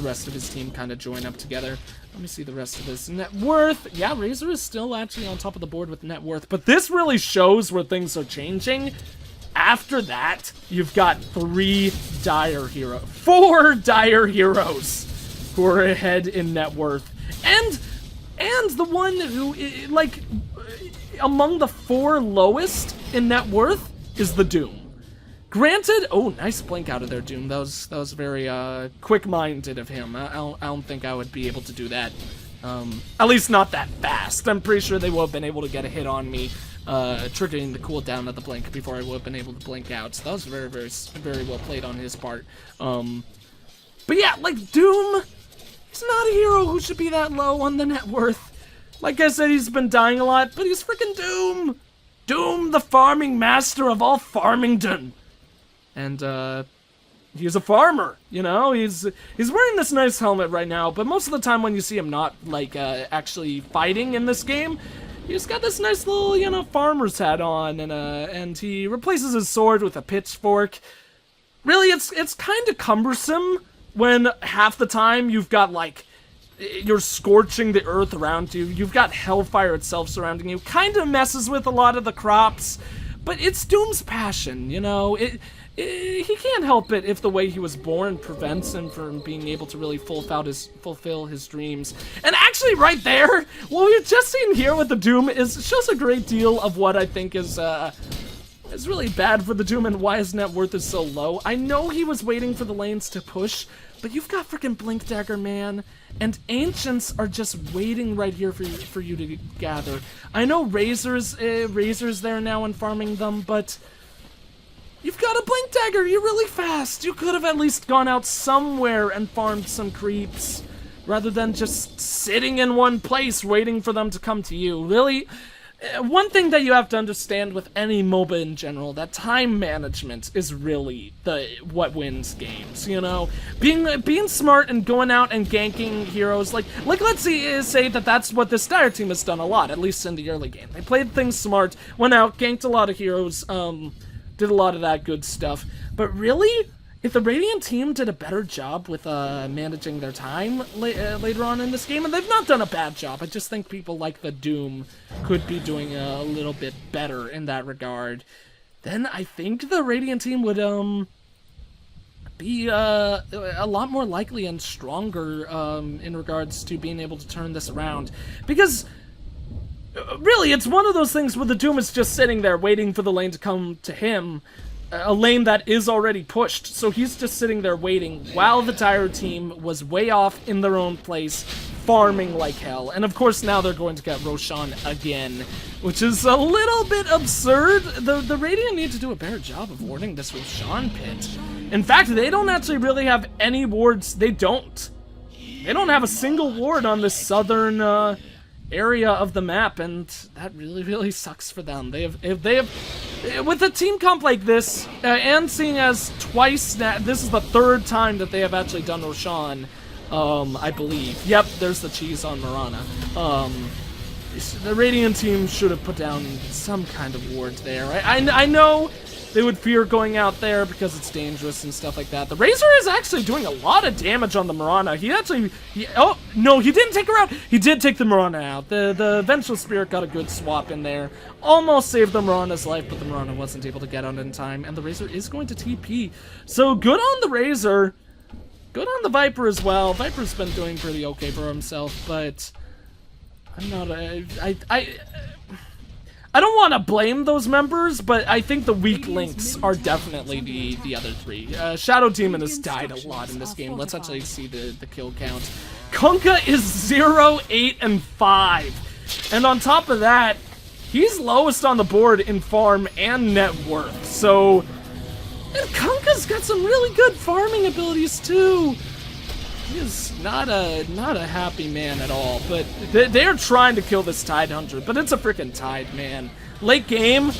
rest of his team kind of join up together. Let me see the rest of his net worth. Yeah, Razor is still actually on top of the board with net worth, but this really shows where things are changing. After that, you've got 4 dire heroes who are ahead in net worth. And the one who, like, among the 4 lowest in net worth is the Doom. Granted, oh, nice blink out of there, Doom. That was very quick-minded of him. I don't think I would be able to do that. At least not that fast. I'm pretty sure they would have been able to get a hit on me, triggering the cooldown of the blink before I would have been able to blink out. So that was very, very, very well played on his part. But yeah, like, Doom, he's not a hero who should be that low on the net worth. Like I said, he's been dying a lot, but he's freaking Doom! Doom, the farming master of all Farmington! And, he's a farmer, you know? He's wearing this nice helmet right now, but most of the time when you see him not, like, actually fighting in this game, he's got this nice little, you know, farmer's hat on, and he replaces his sword with a pitchfork. Really, it's kind of cumbersome when half the time you've got, like, you're scorching the earth around you, you've got hellfire itself surrounding you, kind of messes with a lot of the crops, but it's Doom's passion, you know? He can't help it if the way he was born prevents him from being able to really fulfill his dreams. And actually, right there, what we've just seen here with the Doom shows a great deal of what I think is really bad for the Doom and why his net worth is so low. I know he was waiting for the lanes to push, but you've got freaking Blink Dagger, man, and Ancients are just waiting right here for you to gather. I know Razor's there now and farming them, but you've got a Blink Dagger, you're really fast. You could have at least gone out somewhere and farmed some creeps, rather than just sitting in one place waiting for them to come to you. Really, one thing that you have to understand with any MOBA in general, that time management is really what wins games, you know? Being smart and going out and ganking heroes, like let's say that's what this Dire team has done a lot, at least in the early game. They played things smart, went out, ganked a lot of heroes, did a lot of that good stuff. But really, if the Radiant team did a better job with managing their time later on in this game, and they've not done a bad job, I just think people like the Doom could be doing a little bit better in that regard, then I think the Radiant team would be a lot more likely and stronger in regards to being able to turn this around. Because really, it's one of those things where the Doom is just sitting there waiting for the lane to come to him, a lane that is already pushed, so he's just sitting there waiting while the Dire team was way off in their own place, farming like hell. And of course now they're going to get Roshan again, which is a little bit absurd. The Radiant need to do a better job of warding this Roshan pit. In fact, they don't actually really have any wards. They don't have a single ward on this southern area of the map, and that really, really sucks for them. They have with a team comp like this, and seeing as twice now, this is the 3rd time that they have actually done Roshan, I believe. Yep, there's the cheese on Mirana. the Radiant team should have put down some kind of ward there. I know they would fear going out there because it's dangerous and stuff like that. The Razor is actually doing a lot of damage on the Mirana. Oh, no, he didn't take her out. He did take the Mirana out. The Vengeful Spirit got a good swap in there. Almost saved the Mirana's life, but the Mirana wasn't able to get out in time. And the Razor is going to TP. So good on the Razor. Good on the Viper as well. Viper's been doing pretty okay for himself, but I'm not I don't want to blame those members, but I think the weak links are definitely the other three. Shadow Demon has died a lot in this game. Let's actually see the kill count. Kunkka is 0, 8, and 5. And on top of that, he's lowest on the board in farm and net worth. So, and Kunkka's got some really good farming abilities too. He is not a happy man at all, but they're trying to kill this Tide Hunter, but it's a freaking Tide, man. Late game,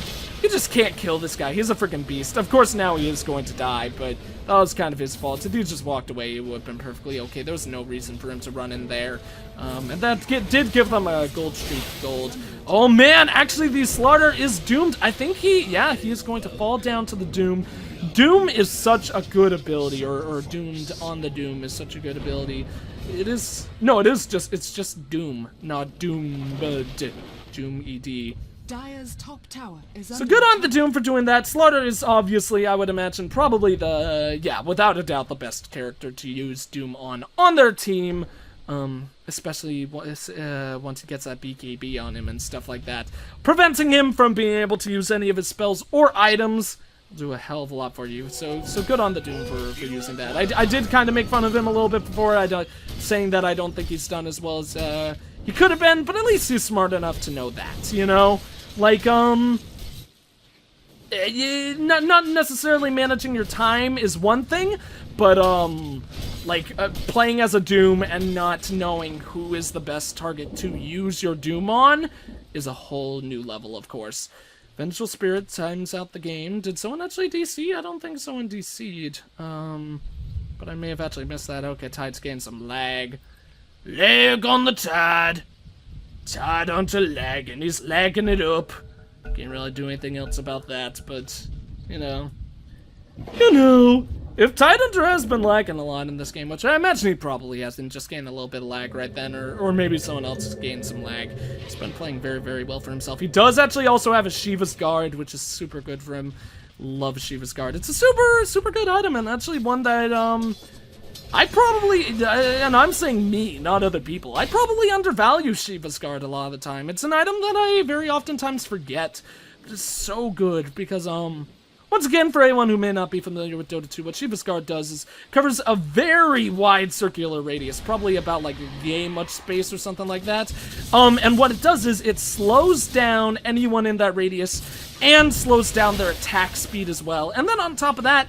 you just can't kill this guy. He's a freaking beast. Of course, now he is going to die, but that was kind of his fault. If he just walked away, it would have been perfectly okay. There was no reason for him to run in there, and that did give them a gold streak gold. Oh man, actually, the Slaughter is doomed. I think he is going to fall down to the Doom. Doom is such a good ability, or Doomed on the Doom is such a good ability. It's just Doom, not Doom, Doom ED. Dire's top tower is so good on the Doom for doing that. Slaughter is obviously, I would imagine, probably without a doubt, the best character to use Doom on their team. Especially once he gets that BKB on him and stuff like that. Preventing him from being able to use any of his spells or items do a hell of a lot for you. So good on the Doom for using that. I did kind of make fun of him a little bit before, saying that I don't think he's done as well as he could have been, but at least he's smart enough to know that, you know? Like, not necessarily managing your time is one thing, but, playing as a Doom and not knowing who is the best target to use your Doom on is a whole new level, of course. Vengeful Spirit times out the game. Did someone actually DC? I don't think someone DC'd. But I may have actually missed that. Okay, Tide's getting some lag. Lag on the Tide. Tide onto lag, and he's lagging it up. Can't really do anything else about that, but, you know. If Tide Hunter has been lagging a lot in this game, which I imagine he probably has, and just gained a little bit of lag right then, or maybe someone else has gained some lag. He's been playing very, very well for himself. He does actually also have a Shiva's Guard, which is super good for him. Love Shiva's Guard. It's a super, super good item, and actually one that, I probably, and I'm saying me, not other people, I probably undervalue Shiva's Guard a lot of the time. It's an item that I very oftentimes forget, but it's so good because, once again, for anyone who may not be familiar with Dota 2, what Shiva's Guard does is covers a very wide circular radius, probably about like a game much space or something like that. And what it does is it slows down anyone in that radius and slows down their attack speed as well. And then on top of that,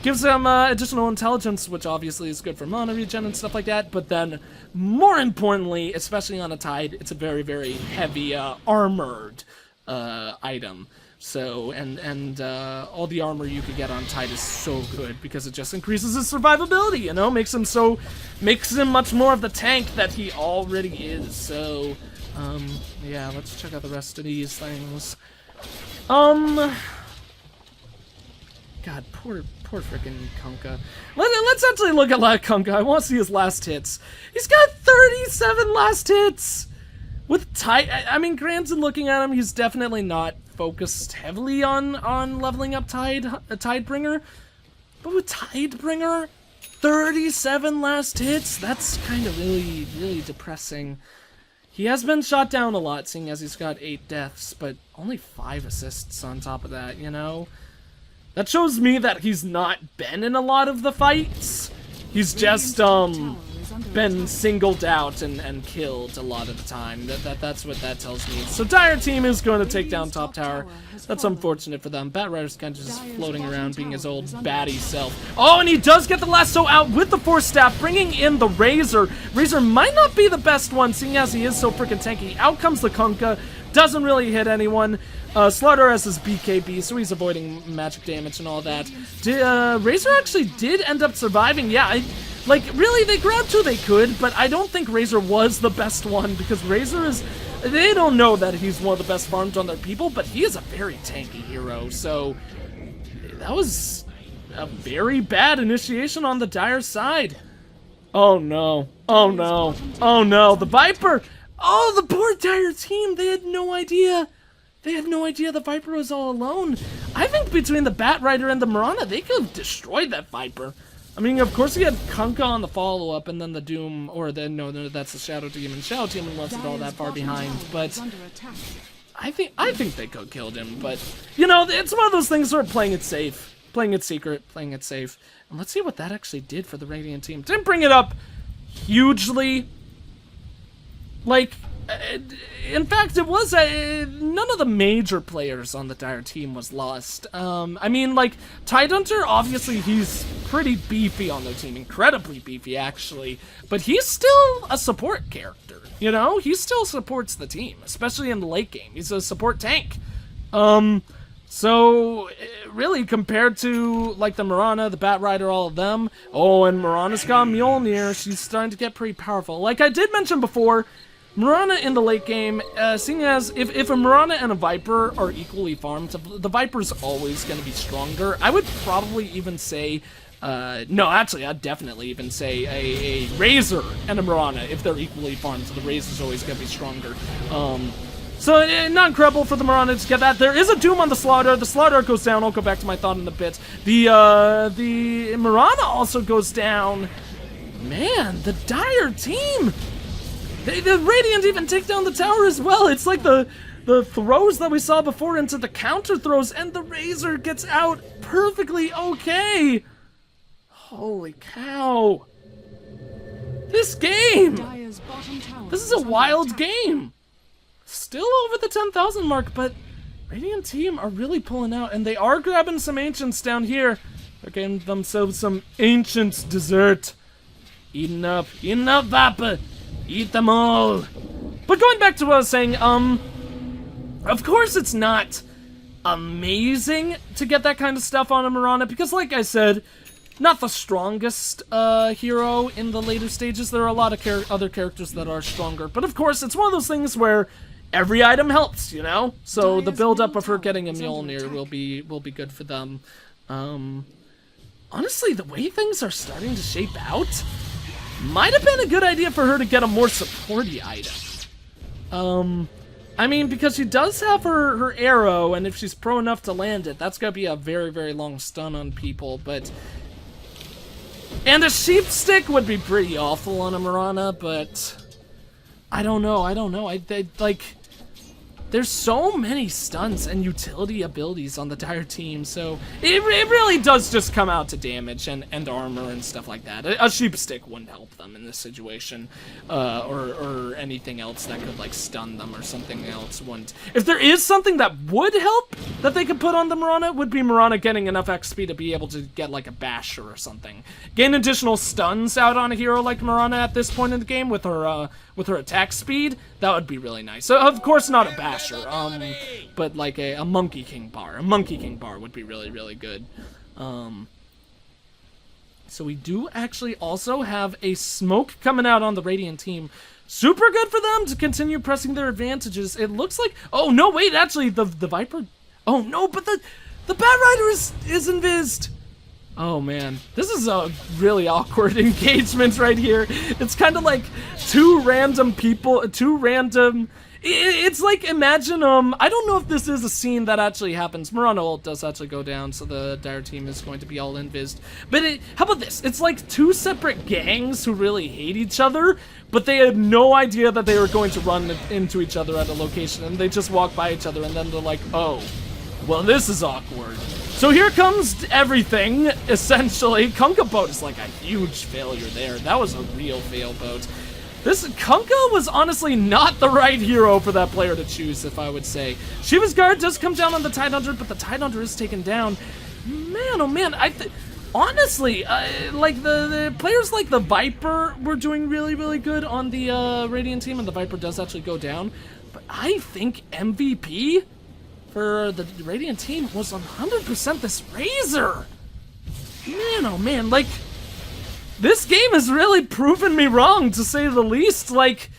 gives them additional intelligence, which obviously is good for mana regen and stuff like that. But then, more importantly, especially on a Tide, it's a very, very heavy armored item. So, and all the armor you could get on Tide is so good because it just increases his survivability, you know? Makes him much more of the tank that he already is. So, yeah, let's check out the rest of these things. God, poor freaking Kunkka. Let's actually look at Kunkka. I want to see his last hits. He's got 37 last hits! With Tide, I mean, granted, looking at him, he's definitely not focused heavily on leveling up Tidebringer, but with Tidebringer, 37 last hits, that's kind of really, really depressing. He has been shot down a lot, seeing as he's got 8 deaths, but only 5 assists on top of that, you know? That shows me that he's not been in a lot of the fights. He's just, been singled out and killed a lot of the time. That's what that tells me. So Dire team is going to take down top tower. That's unfortunate for them. Batrider's kind of just floating around being his old baddie self. Oh, and he does get the lasso out with the Force Staff, bringing in the Razor. Razor might not be the best one, seeing as he is so freaking tanky. Out comes the Kunkka. Doesn't really hit anyone. Slaughter has his BKB, so he's avoiding magic damage and all that. Razor actually did end up surviving. Yeah, really, they grabbed who they could, but I don't think Razor was the best one, because Razor is They don't know that he's one of the best farms on their people, but he is a very tanky hero, so that was a very bad initiation on the Dire side. Oh no, oh no, oh no, the Viper! Oh, the poor Dire team, they had no idea. They had no idea the Viper was all alone. I think between the Bat Rider and the Mirana, they could have destroyed that Viper. I mean, of course he had Kunkka on the follow-up, and then the Doom, or the, no, that's the Shadow Demon. Shadow Demon wasn't all that far behind, but I think they could have killed him, but, you know, it's one of those things where playing it safe, playing it secret, playing it safe. And let's see what that actually did for the Radiant team. Didn't bring it up hugely. Like, in fact, it was none of the major players on the Dire team was lost. I mean, like, Tidehunter, obviously he's pretty beefy on their team, incredibly beefy actually, but he's still a support character, you know? He still supports the team, especially in the late game. He's a support tank. So, really, compared to, like, the Mirana, the Bat Rider, all of them, oh, and Mirana's got Mjolnir, she's starting to get pretty powerful. Like I did mention before, Mirana in the late game, seeing as if a Mirana and a Viper are equally farmed, the Viper's always going to be stronger. I would probably even say, no, actually, I'd definitely even say a Razor and a Mirana, if they're equally farmed, so the Razor's always going to be stronger. So, not incredible for the Mirana to get that. There is a Doom on the Slaughter. The Slaughter goes down. I'll go back to my thought in a bit. The Mirana also goes down. Man, the Dire team! The Radiant even take down the tower as well. It's like the throws that we saw before into the counter throws, and the Razor gets out perfectly okay. Holy cow. This game! This is a wild game. Still over the 10,000 mark, but Radiant team are really pulling out, and they are grabbing some Ancients down here. They're getting themselves some Ancients dessert. Eating up Vapor. Eat them all. But going back to what I was saying, of course it's not amazing to get that kind of stuff on a Mirana, because like I said, not the strongest hero in the later stages. There are a lot of other characters that are stronger, but of course it's one of those things where every item helps, you know? So the build-up of her getting a Mjolnir will be good for them. Honestly, the way things are starting to shape out, might have been a good idea for her to get a more supporty item. I mean, because she does have her arrow, and if she's pro enough to land it, that's gonna be a very, very long stun on people, but... And a sheep stick would be pretty awful on a Mirana, but... I don't know. Like... There's so many stunts and utility abilities on the Dire team, so it really does just come out to damage and armor and stuff like that. A sheep stick wouldn't help them in this situation, or anything else that could like stun them or something else wouldn't. If there is something that would help that they could put on the Mirana, it would be Mirana getting enough XP to be able to get like a basher or something. Gain additional stuns out on a hero like Mirana at this point in the game with her attack speed. That would be really nice. So of course not a basher, but like a Monkey King bar. A Monkey King bar would be really, really good. So we do actually also have a smoke coming out on the Radiant team. Super good for them to continue pressing their advantages. It looks like, oh no, wait, actually the Viper, oh no, but the Bat Rider is invised. Oh man, this is a really awkward engagement right here. It's kind of like two random people, it's like, imagine, I don't know if this is a scene that actually happens. Mirana ult does actually go down, so the Dire team is going to be all invised. But how about this? It's like two separate gangs who really hate each other, but they had no idea that they were going to run into each other at a location, and they just walk by each other, and then they're like, oh, well, this is awkward. So here comes everything, essentially. Kunkka boat is like a huge failure there. That was a real fail boat. Kunkka was honestly not the right hero for that player to choose, if I would say. Shiva's Guard does come down on the Tidehunter, but the Tidehunter is taken down. Man, oh man, honestly, like the players like the Viper were doing really, really good on the Radiant team, and the Viper does actually go down. But I think MVP for the Radiant team was 100% this Razor. Man, oh man, like, this game has really proven me wrong, to say the least. Like,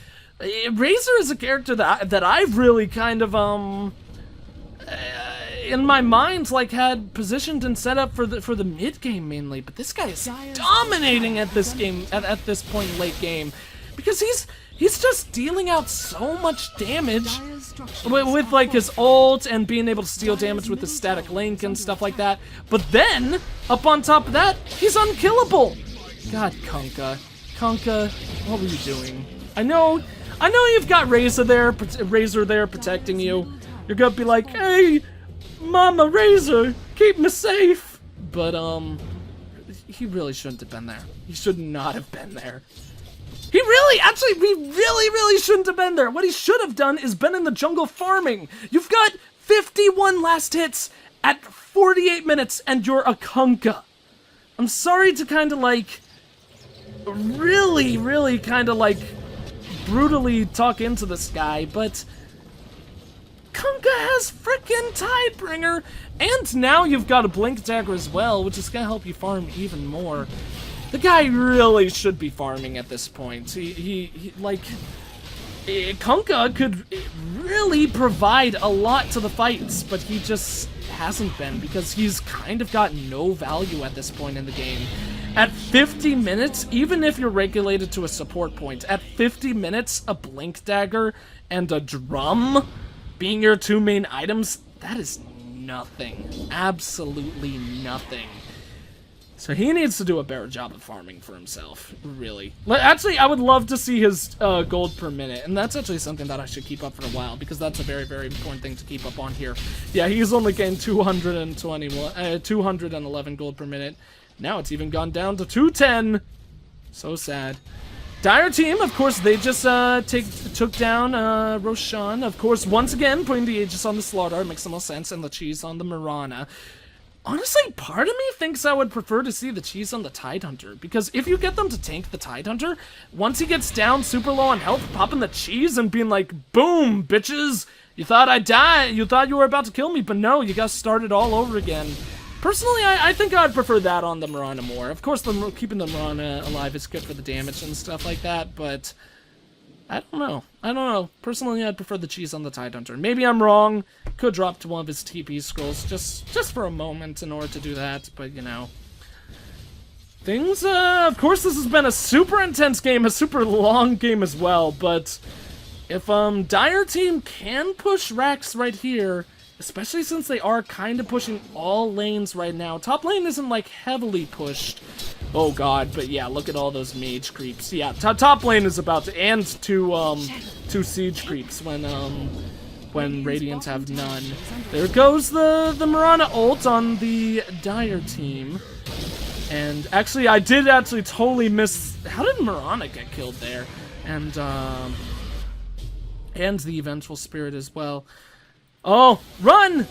Razor is a character that I've really kind of in my mind like had positioned and set up for the mid game mainly, but this guy is dominating at this game at this point in late game because he's just dealing out so much damage with like his ult and being able to steal damage with his static link and stuff like that. But then up on top of that, he's unkillable. God, Kunkka, what were you doing? I know you've got Razor there protecting you. You're gonna be like, hey, Mama Razor, keep me safe. But he really shouldn't have been there. He should not have been there. He really shouldn't have been there. What he should have done is been in the jungle farming. You've got 51 last hits at 48 minutes, and you're a Kunkka. I'm sorry to kind of like really kind of like brutally talk into this guy, but Kunkka has frickin' Tidebringer, and now you've got a Blink Dagger as well, which is gonna help you farm even more. The guy really should be farming at this point. He like Kunkka could really provide a lot to the fights, but he just hasn't been because he's kind of got no value at this point in the game. At 50 minutes, even if you're regulated to a support point, at 50 minutes, a Blink Dagger and a Drum being your two main items, that is nothing. Absolutely nothing. So he needs to do a better job of farming for himself, really. Actually, I would love to see his gold per minute, and that's actually something that I should keep up for a while, because that's a very, very important thing to keep up on here. Yeah, he's only gained 211 gold per minute. Now it's even gone down to 210. So sad. Dire team, of course, they just took down Roshan. Of course, once again, putting the Aegis on the Slardar makes the most sense, and the cheese on the Mirana. Honestly, part of me thinks I would prefer to see the cheese on the Tidehunter, because if you get them to tank the Tidehunter, once he gets down super low on health, popping the cheese and being like, boom, bitches, you thought I'd die, you thought you were about to kill me, but no, you got started all over again. Personally, I think I'd prefer that on the Mirana more. Of course, keeping the Mirana alive is good for the damage and stuff like that, but I don't know. Personally, I'd prefer the cheese on the Tidehunter. Maybe I'm wrong. Could drop to one of his TP scrolls just for a moment in order to do that, but you know. Things, of course, this has been a super intense game, a super long game as well, but if Dire team can push Rax right here, especially since they are kind of pushing all lanes right now. Top lane isn't, like, heavily pushed. Oh, God. But, yeah, look at all those mage creeps. Yeah, top lane is about to... And two siege creeps when Radiants have none. There goes the Mirana ult on the Dire team. And, actually, I did actually totally miss... How did Mirana get killed there? And the Vengeful Spirit as well. Oh, run!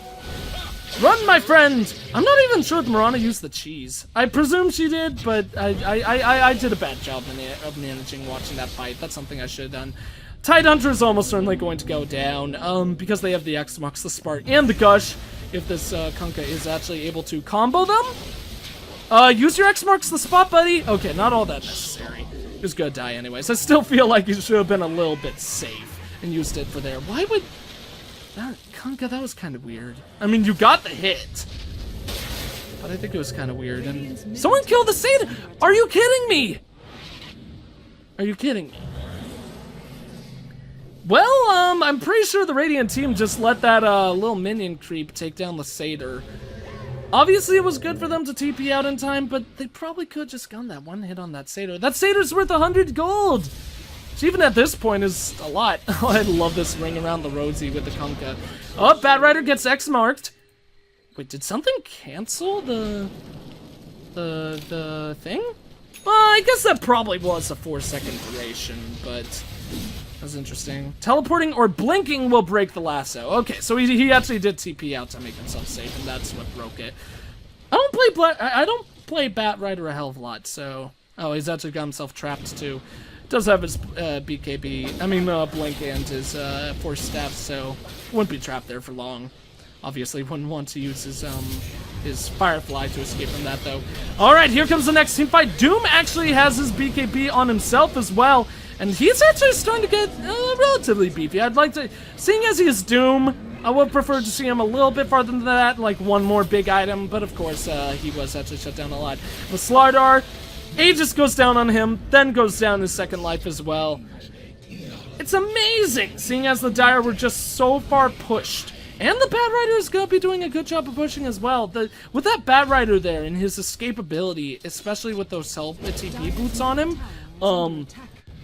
Run, my friend! I'm not even sure if Mirana used the cheese. I presume she did, but I did a bad job of managing watching that fight. That's something I should have done. Tidehunter is almost certainly going to go down, because they have the X-Mux, the Spark, and the Gush, if this Kunkka is actually able to combo them. Use your X-Marks the spot, buddy. Okay, not all that necessary. He was gonna die anyways. I still feel like he should have been a little bit safe and used it for there. Why would... Kunkka, that was kind of weird. I mean, you got the hit, but I think it was kind of weird. And someone killed the Satan! Are you kidding me? Are you kidding me? Well, I'm pretty sure the Radiant team just let that little minion creep take down the Satyr. Obviously, it was good for them to TP out in time, but they probably could just gotten that one hit on that Satyr. That Satyr's worth 100 gold! Which even at this point is a lot. I love this ring around the Rosie with the Kunkka. Oh, Bat Rider gets X-marked. Wait, did something cancel the thing? Well, I guess that probably was a 4-second duration, but that's interesting. Teleporting or blinking will break the lasso. Okay, so he actually did TP out to make himself safe, and that's what broke it. I don't play Bat Rider a hell of a lot, so... Oh, he's actually got himself trapped too. Does have his BKB, Blink and his Force Staff, so wouldn't be trapped there for long. Obviously, wouldn't want to use his Firefly to escape from that, though. Alright, here comes the next team fight. Doom actually has his BKB on himself as well, And he's actually starting to get relatively beefy. I'd like to, seeing as he is Doom, I would prefer to see him a little bit farther than that, like one more big item, but of course he was actually shut down a lot. The Slardar, Aegis goes down on him, then goes down his second life as well. It's amazing, seeing as the Dire were just so far pushed. And the Bat Rider is going to be doing a good job of pushing as well. With that Bat Rider there and his escapability, especially with those TP boots on him,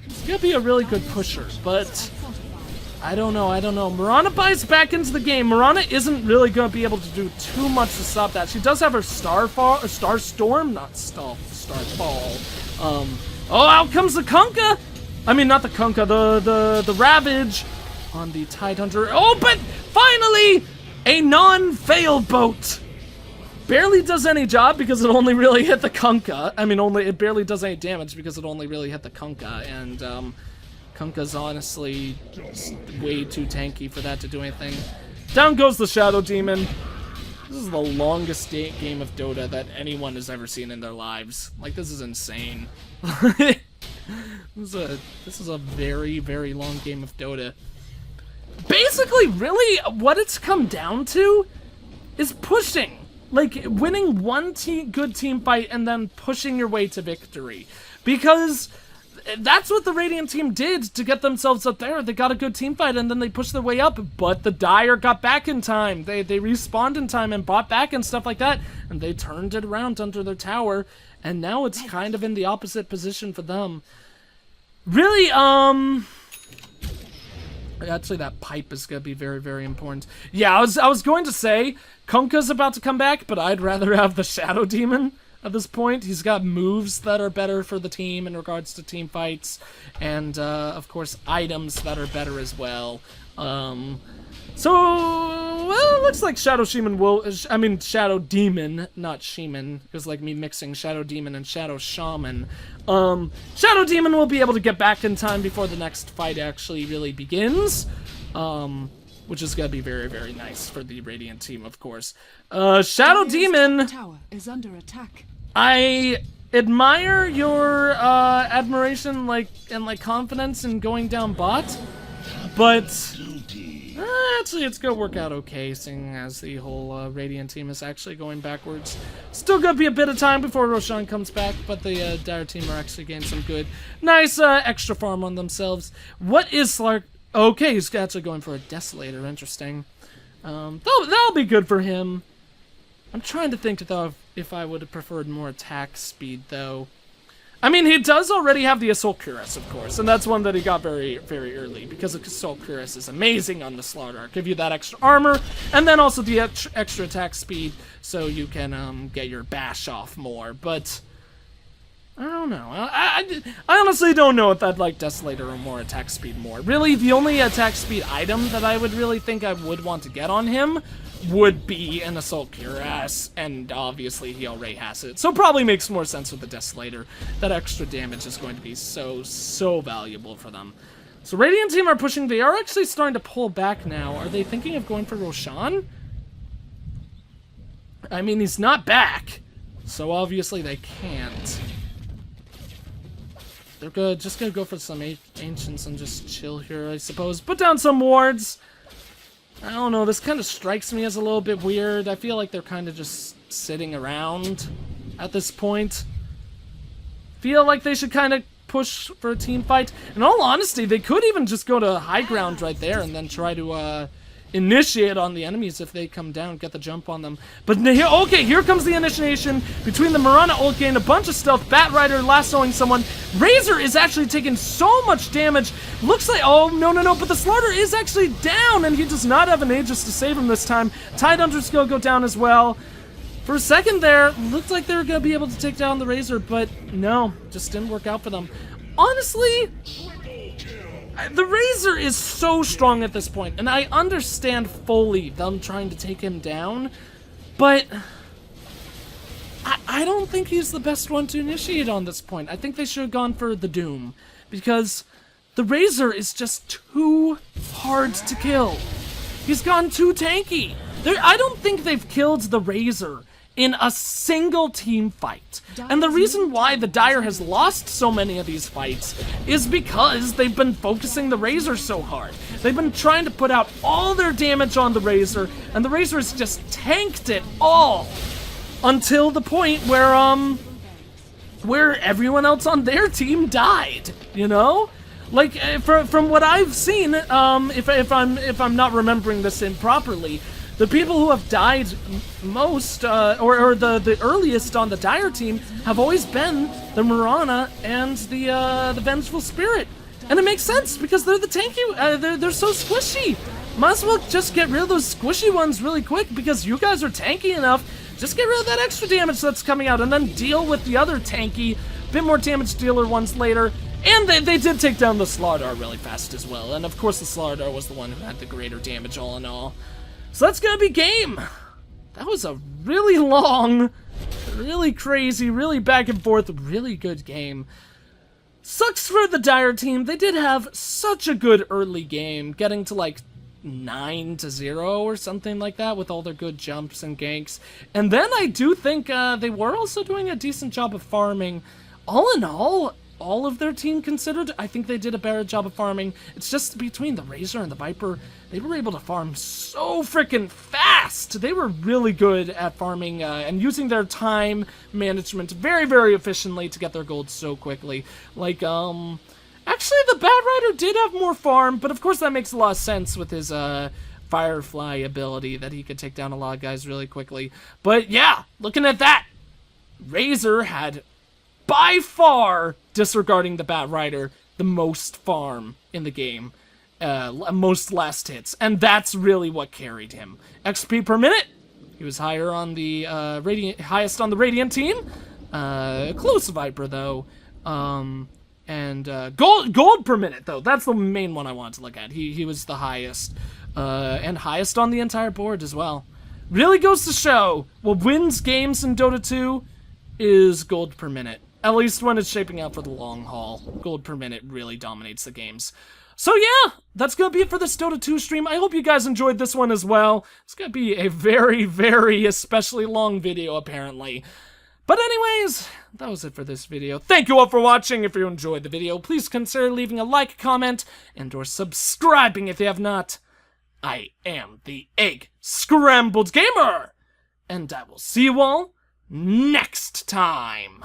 it's going to be a really good pusher, but I don't know. Mirana buys back into the game. Mirana isn't really going to be able to do too much to stop that. She does have her Starstorm, not Starfall. Oh, out comes the Kunkka! I mean, not the Kunkka, the Ravage on the Tidehunter. Oh, but finally, a non-fail boat. Barely does any job because it only really hit the Kunkka. I mean, it barely does any damage because it only really hit the Kunkka, and Kunkka's honestly way too tanky for that to do anything. Down goes the Shadow Demon. This is the longest game of Dota that anyone has ever seen in their lives. Like, this is insane. This is a very, very long game of Dota. Basically, really, what it's come down to is pushing. Like, winning one good team fight and then pushing your way to victory. Because that's what the Radiant team did to get themselves up there. They got a good team fight and then they pushed their way up. But the Dire got back in time. They respawned in time and bought back and stuff like that. And they turned it around under their tower. And now it's kind of in the opposite position for them. Really, actually, that pipe is going to be very, very important. Yeah, I was going to say, Kunkka's about to come back, but I'd rather have the Shadow Demon at this point. He's got moves that are better for the team in regards to team fights, and, of course, items that are better as well. So, well, it looks like Shadow Demon, not Shaman. It was like me mixing Shadow Demon and Shadow Shaman. Shadow Demon will be able to get back in time before the next fight actually really begins. Which is going to be very, very nice for the Radiant team, of course. Shadow Demon, Tower is under attack. I admire your admiration and confidence in going down bot, but actually it's going to work out okay, seeing as the whole Radiant team is actually going backwards. Still going to be a bit of time before Roshan comes back, but the Dire team are actually getting some good, nice extra farm on themselves. What is Slark? Okay, he's actually going for a Desolator. Interesting. That'll be good for him. I'm trying to think, though, if I would have preferred more attack speed, though. I mean, he does already have the Assault Cuirass, of course, and that's one that he got very, very early, because the Assault Cuirass is amazing on the Slardar. Give you that extra armor, and then also the extra attack speed, so you can get your bash off more, but I don't know. I honestly don't know if I'd like Desolator or more attack speed more. Really, the only attack speed item that I would really think I would want to get on him would be an Assault Cuirass, and obviously he already has it. So it probably makes more sense with the Desolator. That extra damage is going to be so valuable for them. So Radiant team are pushing. They are actually starting to pull back now. Are they thinking of going for Roshan? I mean, he's not back, so obviously they can't. They're just gonna go for some Ancients and just chill here, I suppose. Put down some wards. I don't know, this kind of strikes me as a little bit weird. I feel like they're kind of just sitting around at this point. Feel like they should kind of push for a team fight. In all honesty, they could even just go to high ground right there and then try to initiate on the enemies if they come down, get the jump on them. But okay, here comes the initiation between the Mirana ult gain, a bunch of stealth, Bat Rider lassoing someone. Razor is actually taking so much damage. Looks like, oh, no, but the Slardar is actually down, and he does not have an Aegis to save him this time. Tidehunter's gonna go down as well. For a second there, looked like they were gonna be able to take down the Razor, but no, just didn't work out for them. Honestly, the Razor is so strong at this point, and I understand fully them trying to take him down, but I don't think he's the best one to initiate on this point. I think they should have gone for the Doom, because the Razor is just too hard to kill. He's gone too tanky. I don't think they've killed the Razor in a single team fight. And the reason why the Dire has lost so many of these fights is because they've been focusing the Razor so hard. They've been trying to put out all their damage on the Razor, and the Razor has just tanked it all until the point where everyone else on their team died, you know? Like, from what I've seen, if I'm not remembering this improperly, the people who have died most, or the earliest on the Dire team, have always been the Mirana and the Vengeful Spirit. And it makes sense, because they're the tanky, they're so squishy. Might as well just get rid of those squishy ones really quick, because you guys are tanky enough. Just get rid of that extra damage that's coming out, and then deal with the other tanky, bit more damage dealer ones later. And they did take down the Slardar really fast as well, and of course the Slardar was the one who had the greater damage all in all. So that's gonna be game! That was a really long, really crazy, really back and forth, really good game. Sucks for the Dire team, they did have such a good early game, getting to like 9-0 or something like that with all their good jumps and ganks. And then I do think they were also doing a decent job of farming. All in all of their team considered, I think they did a better job of farming. It's just between the Razor and the Viper, they were able to farm so freaking fast. They were really good at farming and using their time management very, very efficiently to get their gold so quickly. Like, actually, the Bat Rider did have more farm, but of course that makes a lot of sense with his Firefly ability that he could take down a lot of guys really quickly. But yeah, looking at that, Razor had by far, disregarding the Bat Rider, the most farm in the game, most last hits, and that's really what carried him. XP per minute, he was higher on the highest on the Radiant team, close Viper though, and gold per minute though. That's the main one I wanted to look at. He was the highest, and highest on the entire board as well. Really goes to show what wins games in Dota 2 is gold per minute. At least when it's shaping out for the long haul. Gold per minute really dominates the games. So yeah, that's gonna be it for this Dota 2 stream. I hope you guys enjoyed this one as well. It's gonna be a very, very especially long video, apparently. But anyways, that was it for this video. Thank you all for watching. If you enjoyed the video, please consider leaving a like, comment, and or subscribing if you have not. I am the EggScrambledGamer, and I will see you all next time.